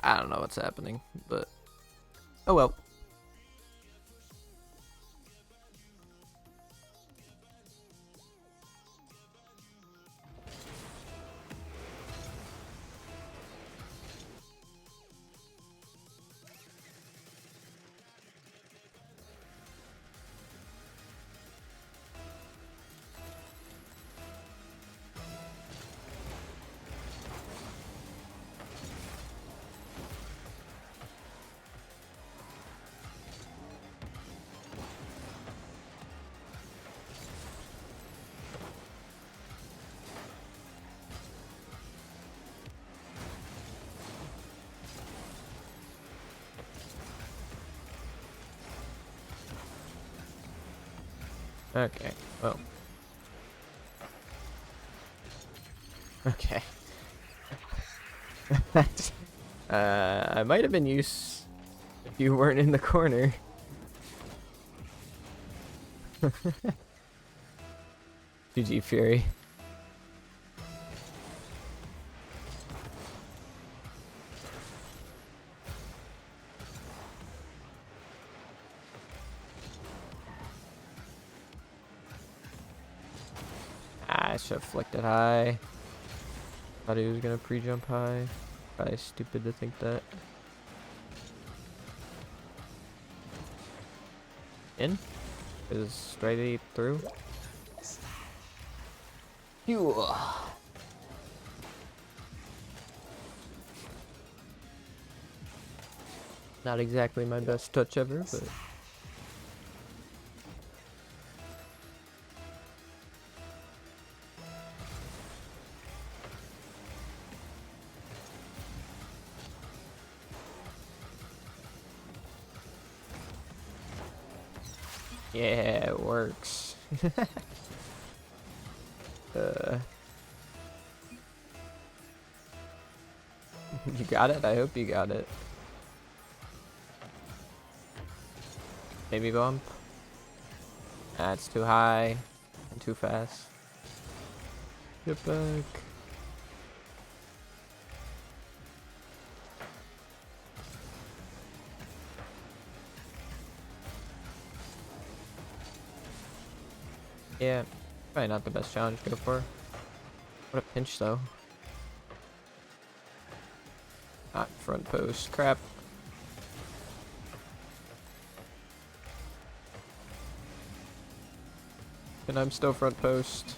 I don't know what's happening, but oh well. Okay, well. Okay. I might have been used if you weren't in the corner. GG Fury. I should have flicked it high. Thought he was gonna pre-jump high. Probably stupid to think that. In? Is straight through? Phew. Not exactly my best touch ever, but... yeah, it works. You got it? I hope you got it. Maybe bump. That's too high and too fast. Get back. Yeah, probably not the best challenge to go for. What a pinch though. Not front post. Crap. And I'm still front post.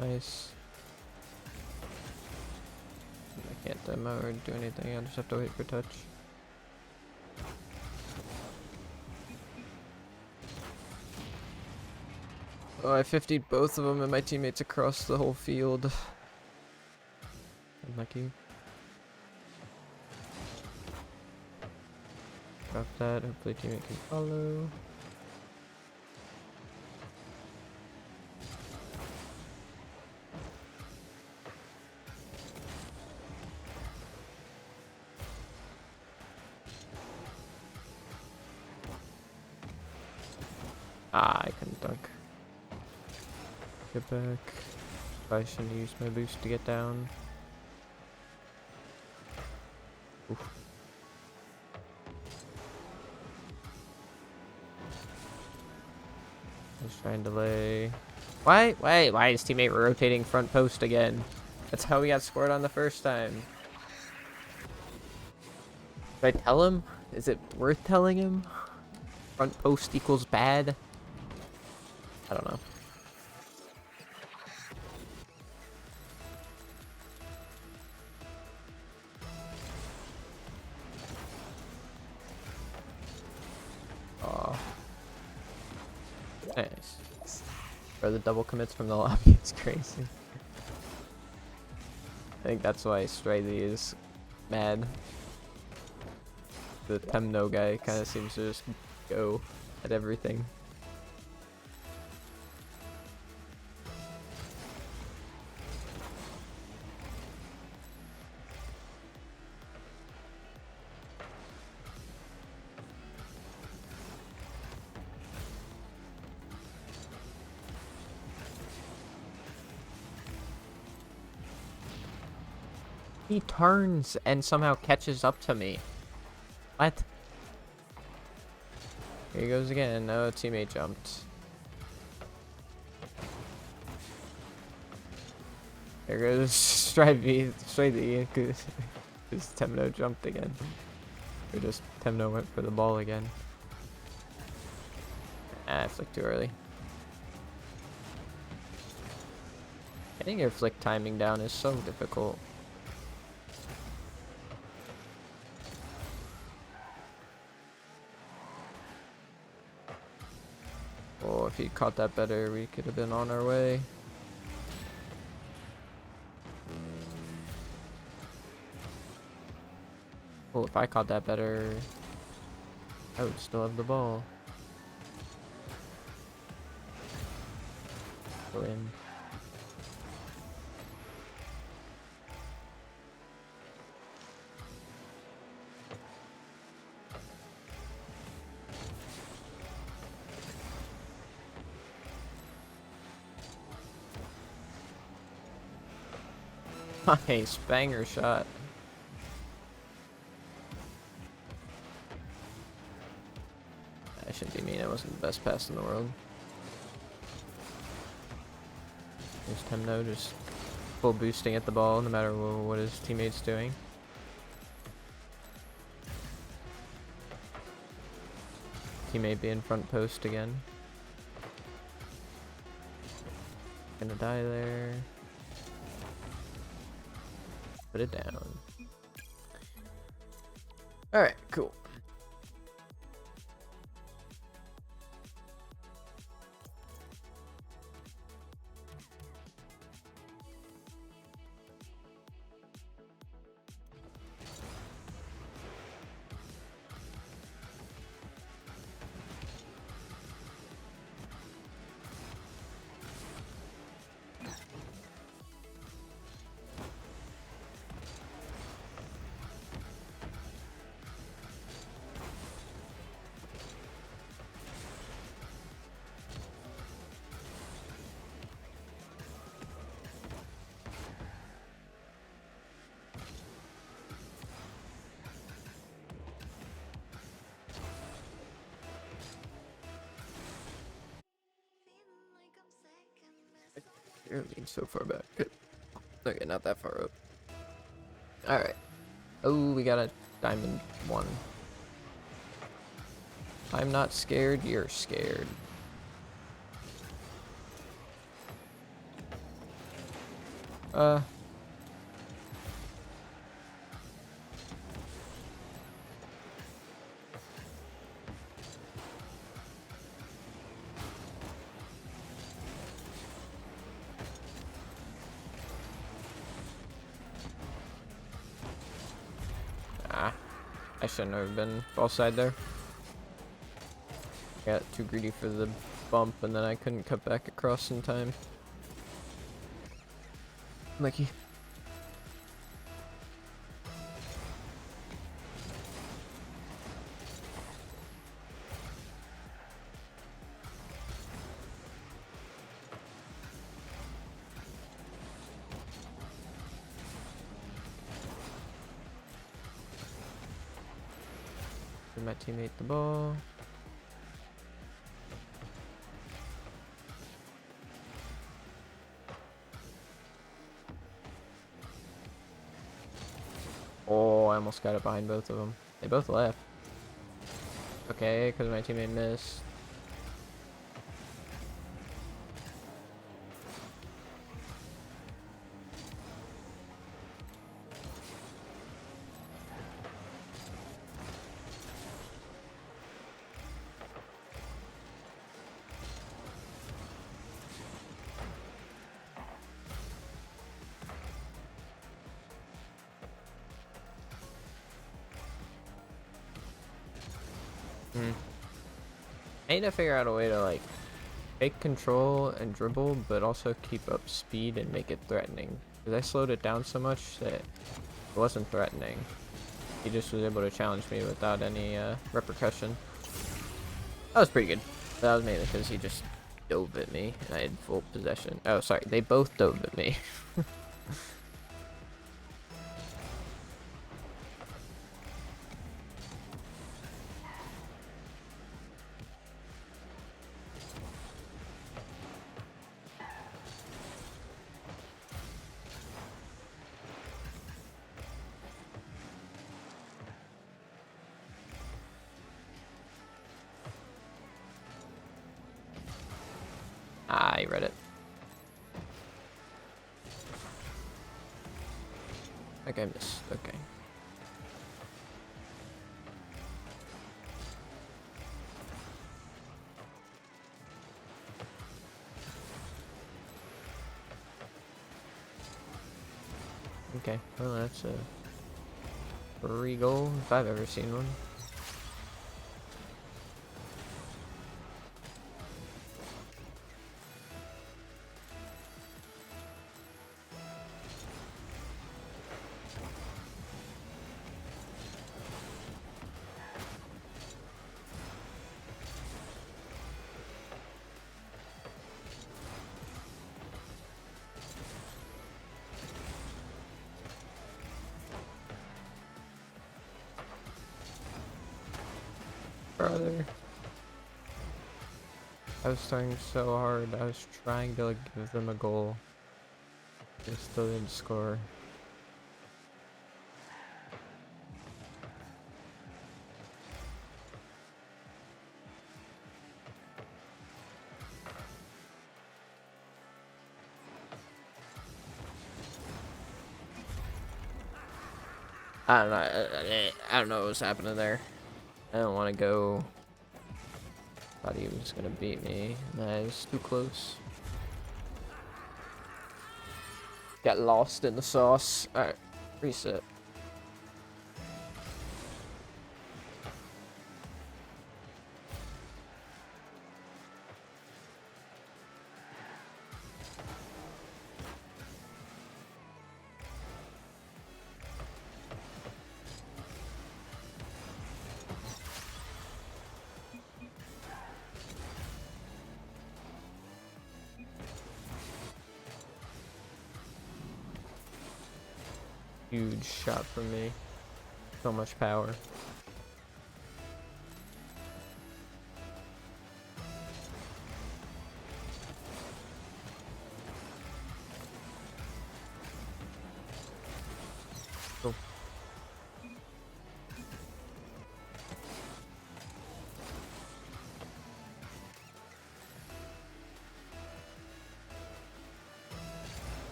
Nice. I can't demo or do anything, I just have to wait for touch. Oh, I 50'd both of them and my teammates across the whole field. Unlucky. Drop that, hopefully teammate can follow. Ah, I couldn't dunk. Get back. Probably shouldn't use my boost to get down. Oof. Just trying to lay. Why is teammate rotating front post again? That's how we got scored on the first time. Should I tell him? Is it worth telling him? Front post equals bad? I don't know. Oh. Nice. Bro, the double commits from the lobby is crazy. I think that's why Stridey is mad. The Temno guy kind of seems to just go at everything. He turns and somehow catches up to me. What? Here he goes again. No, teammate jumped. There goes Stridey. Because Temno jumped again. Or just Temno went for the ball again. Ah, I flicked too early. Getting your flick timing down is so difficult. Oh, if he caught that better, we could have been on our way. Well, if I caught that better, I would still have the ball. Go in. Nice banger shot. I shouldn't be mean. It wasn't the best pass in the world. There's Temno just full boosting at the ball no matter what his teammate's doing. Teammate being front post again. Gonna die there. Put it down. Alright, cool. You're being so far back. Okay, not that far up. Alright. Oh, we got a diamond 1. I'm not scared, you're scared. I shouldn't have been false side there. Got too greedy for the bump and then I couldn't cut back across in time. Lucky. Give my teammate the ball. Oh, I almost got it behind both of them. They both left. Okay, because my teammate missed. I need to figure out a way to like take control and dribble, but also keep up speed and make it threatening. Because I slowed it down so much that it wasn't threatening. He just was able to challenge me without any repercussion. That was pretty good. That was mainly because he just dove at me and I had full possession. Oh, sorry, they both dove at me. I read it. Okay, I missed. Okay. Okay, well that's Regal, if I've ever seen one. Brother. I was trying so hard. I was trying to like, give them a goal. They still didn't score. I don't know. I don't know what was happening there. I don't want to go. Thought he was gonna beat me. Nah, he was too close. Got lost in the sauce. Alright, reset. Huge shot from me. So much power. Cool.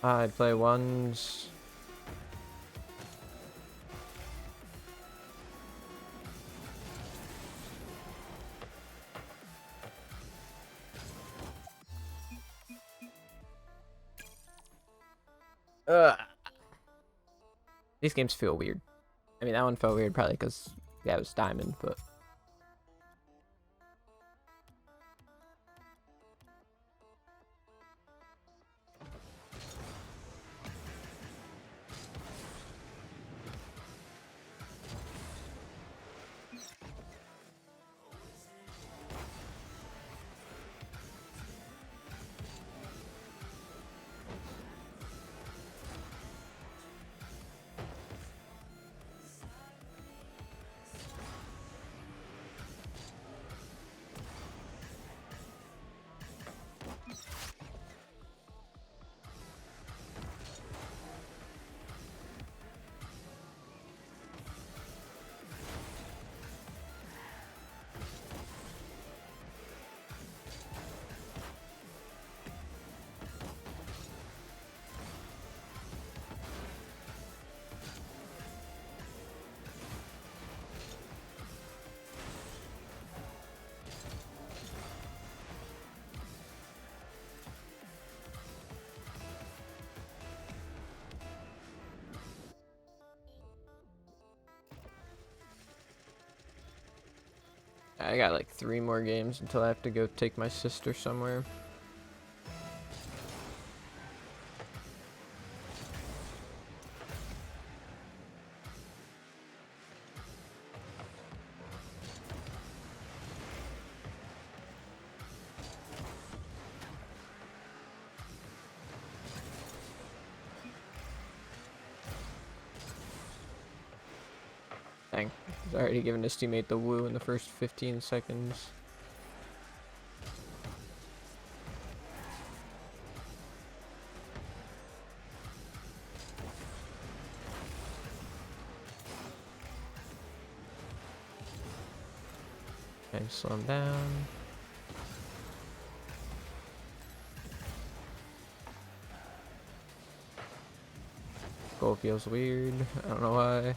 I play ones. Ugh. These games feel weird. I mean, that one felt weird probably because, yeah, it was diamond, but... I got like 3 more games until I have to go take my sister somewhere. Dang, he's already given his teammate the woo in the first 15 seconds. Okay, slow him down. Goal feels weird. I don't know why.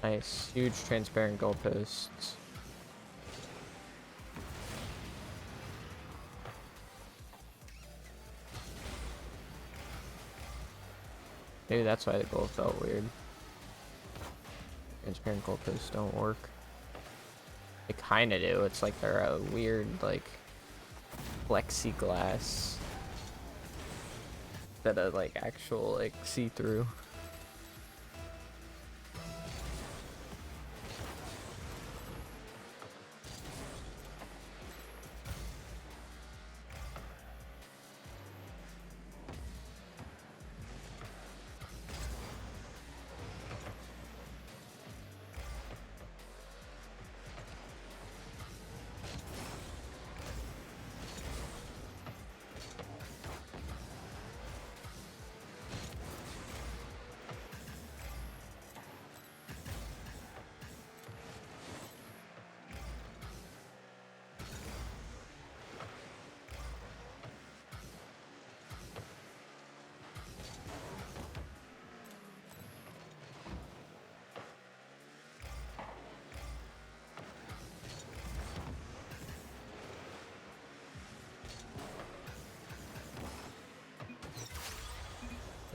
Nice, huge transparent goalposts. Maybe that's why the goal felt weird. Transparent goalposts don't work. They kinda do, it's like they're a weird, like, plexiglass instead of, like, actual, like, see-through.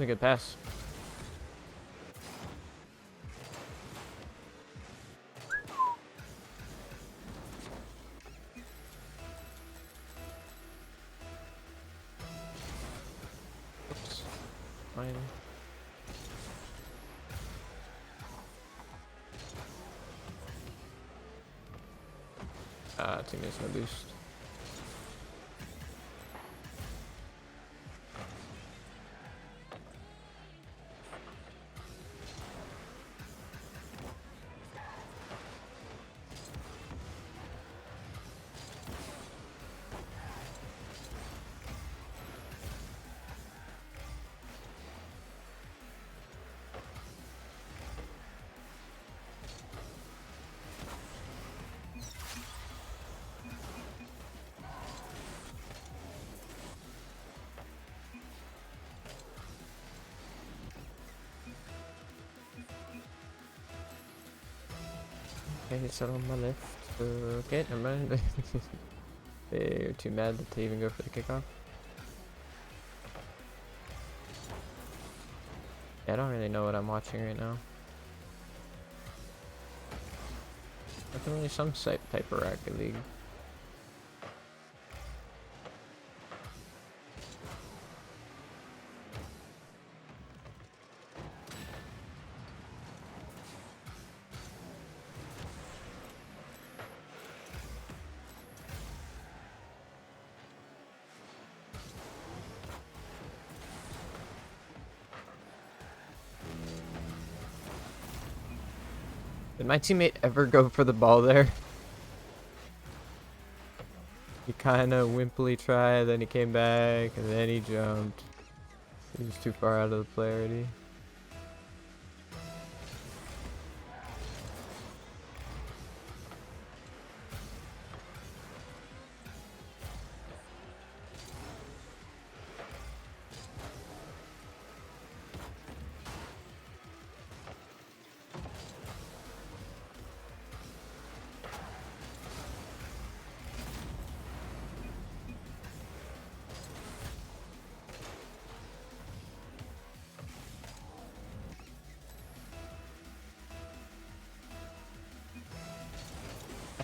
That's a good pass. Oops. Fine. Teammate's no boost. Okay, it's on my left. Okay, never mind. They're too mad that they even go for the kickoff. Yeah, I don't really know what I'm watching right now. Definitely some type of Rocket League. Did my teammate ever go for the ball there? He kind of wimpily tried, then he came back, and then he jumped. He's too far out of the play already.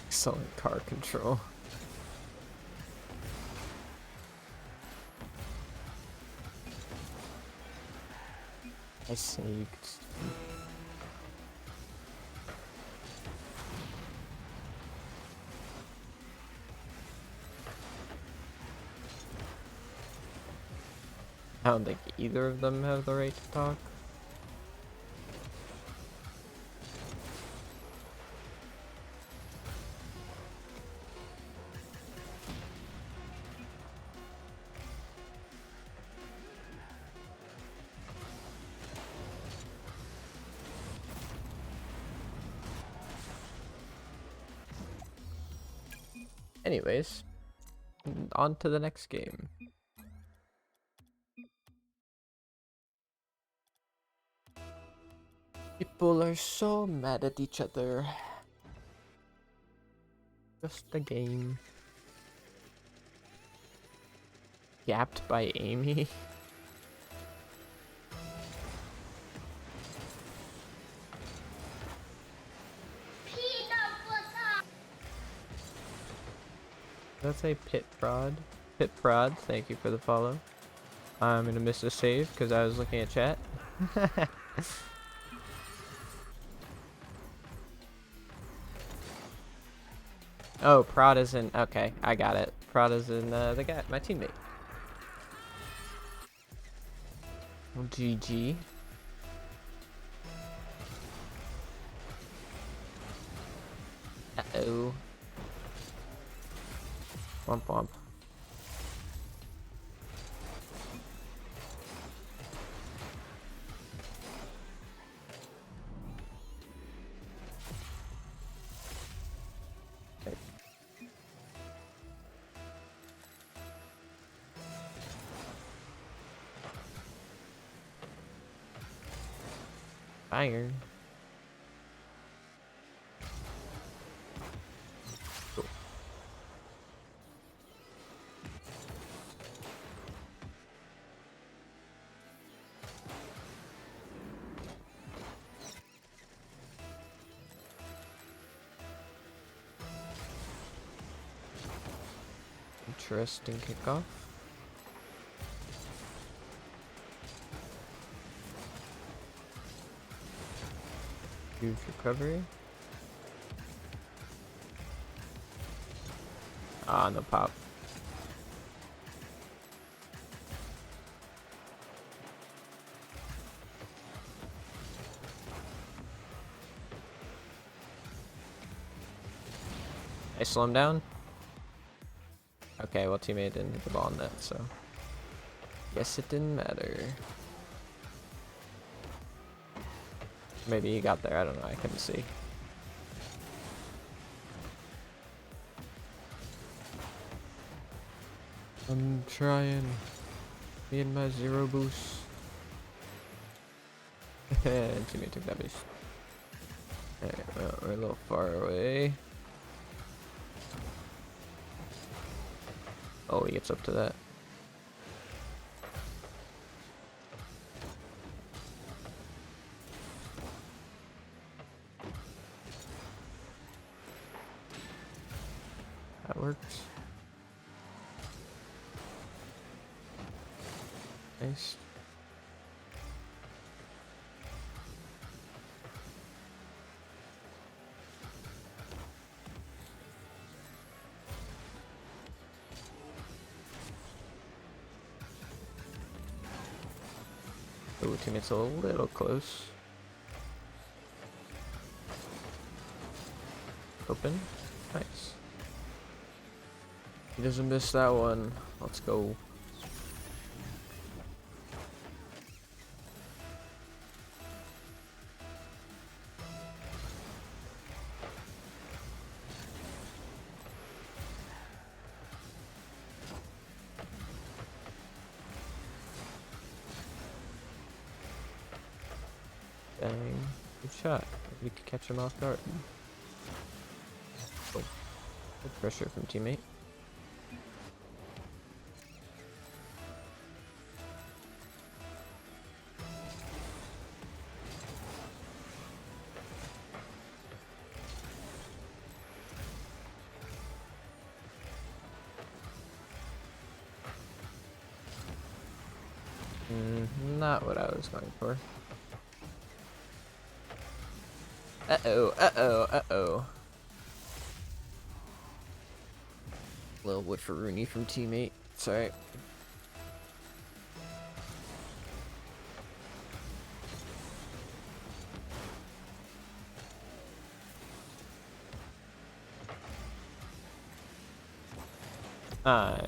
Excellent car control. I see. You could I don't think either of them have the right to talk. Anyways, on to the next game. People are so mad at each other. Just a game. Gapped by Amy. Let's say Pit Prod. Pit Prod, thank you for the follow. I'm gonna miss a save because I was looking at chat. Oh, Prod is in. Okay, I got it. Prod is in the guy, my teammate. GG. Uh-oh. Womp womp. Okay. Fire. Cool. Interesting kickoff. Huge recovery. Ah, no pop. I slow him down. Okay, well, teammate didn't hit the ball in net, so guess it didn't matter. Maybe he got there. I don't know. I couldn't see. I'm trying. Me and my zero boost. And teammate took that boost. Alright, well, we're a little far away. Oh, he gets up to that. That works. Nice. Ooh, teammate's a little close. Open. Nice. He doesn't miss that one. Let's go. Dang. Good shot. We could catch him off guard. Oh. Good pressure from teammate. Not what I was going for. Uh-oh, uh-oh, uh-oh. Little wood for Rooney from teammate. It's alright. Nice.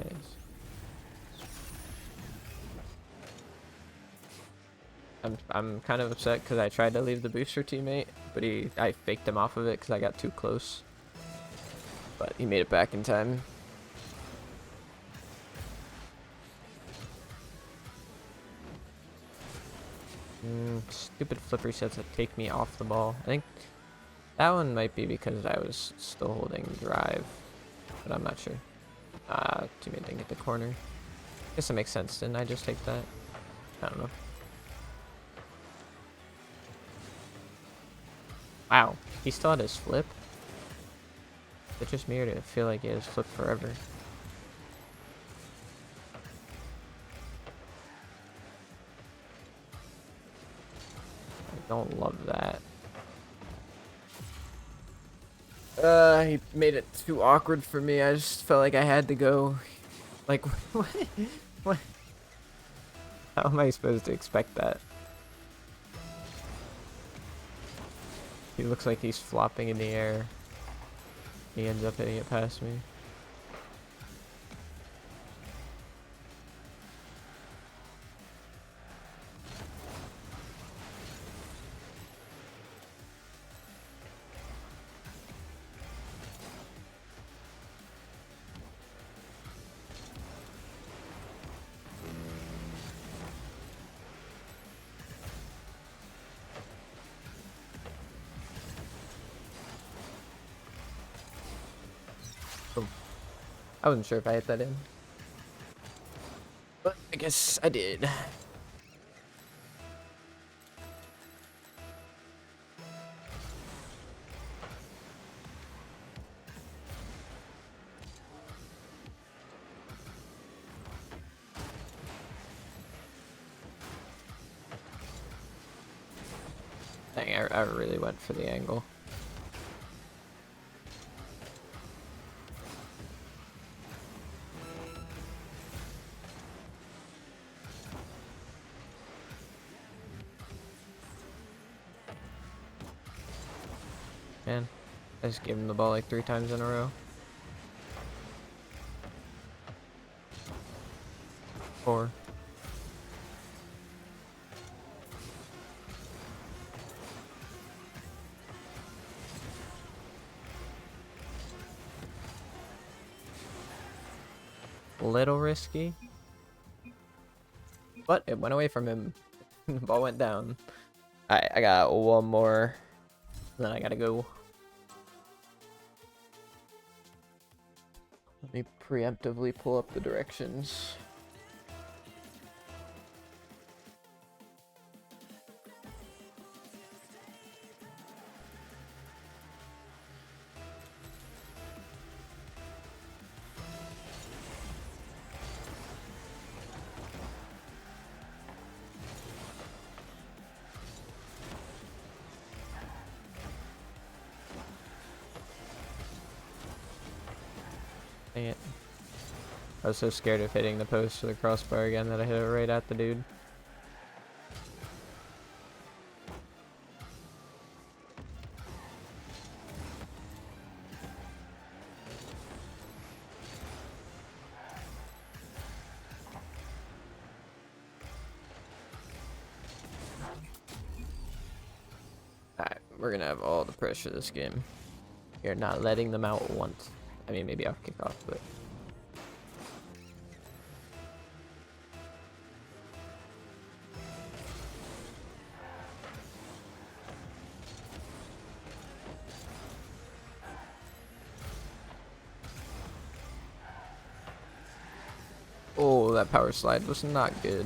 I'm kind of upset because I tried to leave the booster teammate, but I faked him off of it because I got too close. But he made it back in time. Stupid flip resets that take me off the ball. I think that one might be because I was still holding drive, but I'm not sure. Teammate didn't get the corner. Guess that makes sense. Didn't I just take that? I don't know. Wow, he still had his flip? Is it just me or did it feel like he had his flip forever? I don't love that. He made it too awkward for me. I just felt like I had to go. Like, what? What? How am I supposed to expect that? He looks like he's flopping in the air. He ends up hitting it past me. I wasn't sure if I hit that in, but I guess I did. Dang, I really went for the angle. Man, I just gave him the ball like 3 times in a row. 4. Little risky, but it went away from him. The ball went down. Alright, I got one more, then I gotta go. Let me preemptively pull up the directions. Dang it. I was so scared of hitting the post or the crossbar again that I hit it right at the dude. Alright, we're gonna have all the pressure this game. You're not letting them out once. I mean, maybe I'll kick off, but... Oh, that power slide was not good.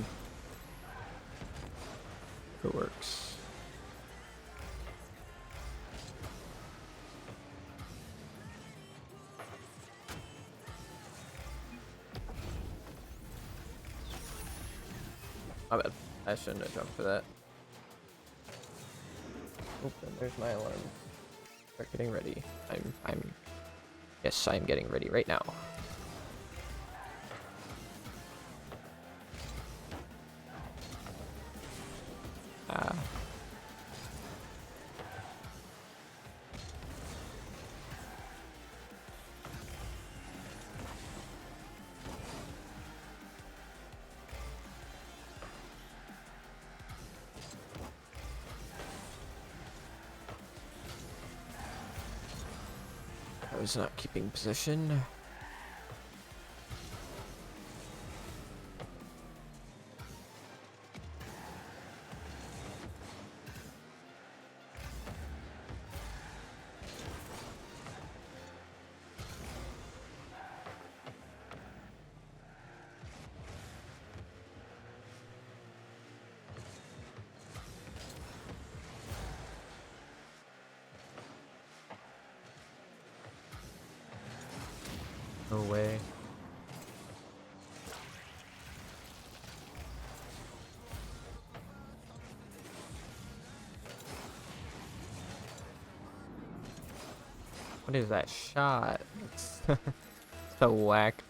It works. My bad. I shouldn't have jumped for that. Oh, and there's my alarm. Start getting ready. Yes, I'm getting ready right now. Ah. I was not keeping position. No way. What is that shot? It's so whack.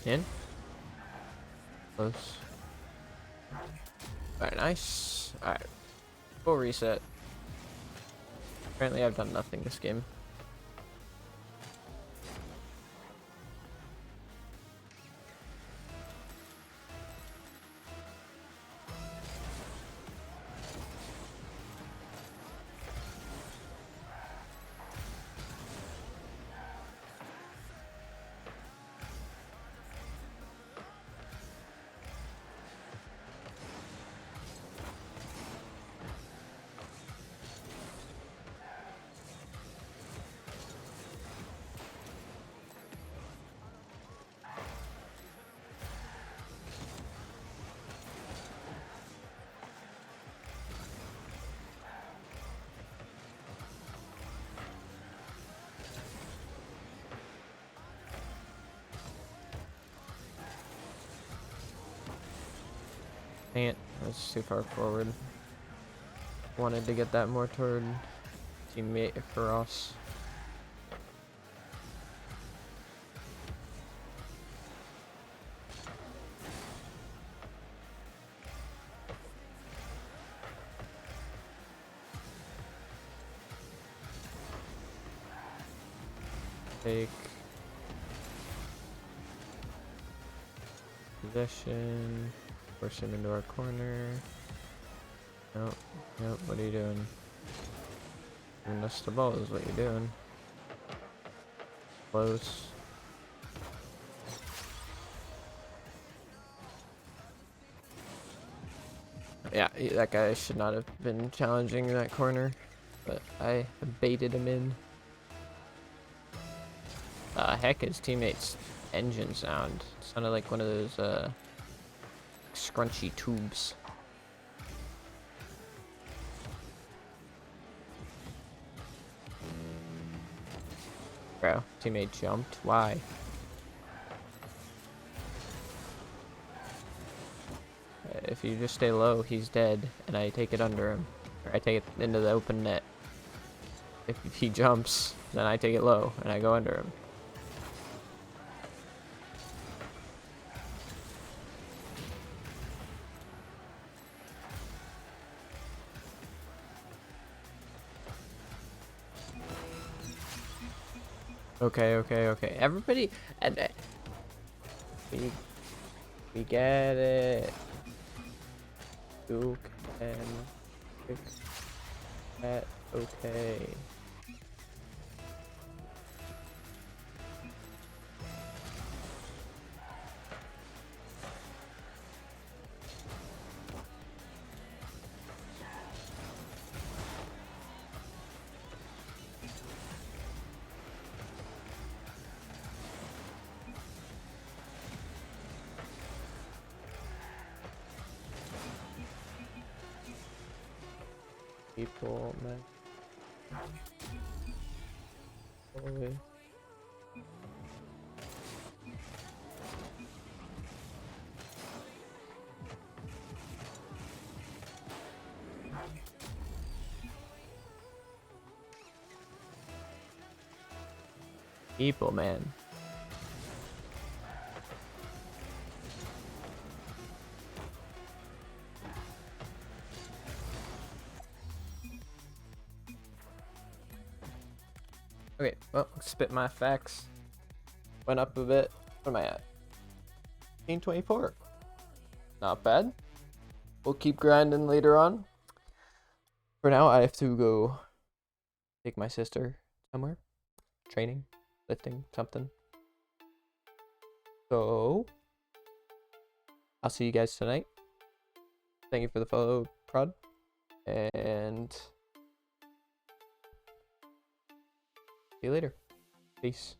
In? Close. Alright, nice. Alright. Full reset. Apparently I've done nothing this game. Dang it, that's too far forward. Wanted to get that more toward teammate Feroz. Take possession. Force him into our corner. Nope. Nope. What are you doing? Giving us the ball is what you're doing. Close. Yeah, that guy should not have been challenging that corner, but I baited him in. Heck, his teammate's engine sound sounded like one of those scrunchy tubes. Bro, teammate jumped. Why? If you just stay low, he's dead, and I take it under him. Or I take it into the open net. If he jumps, then I take it low, and I go under him. Okay. Everybody, and we get it. Duke. and click that okay. People, man. Holy. People, man. Okay, well, spit my facts. Went up a bit. What am I at? 1824. Not bad. We'll keep grinding later on. For now, I have to go take my sister somewhere. Training, lifting, something. So, I'll see you guys tonight. Thank you for the follow, Prod. And see you later. Peace.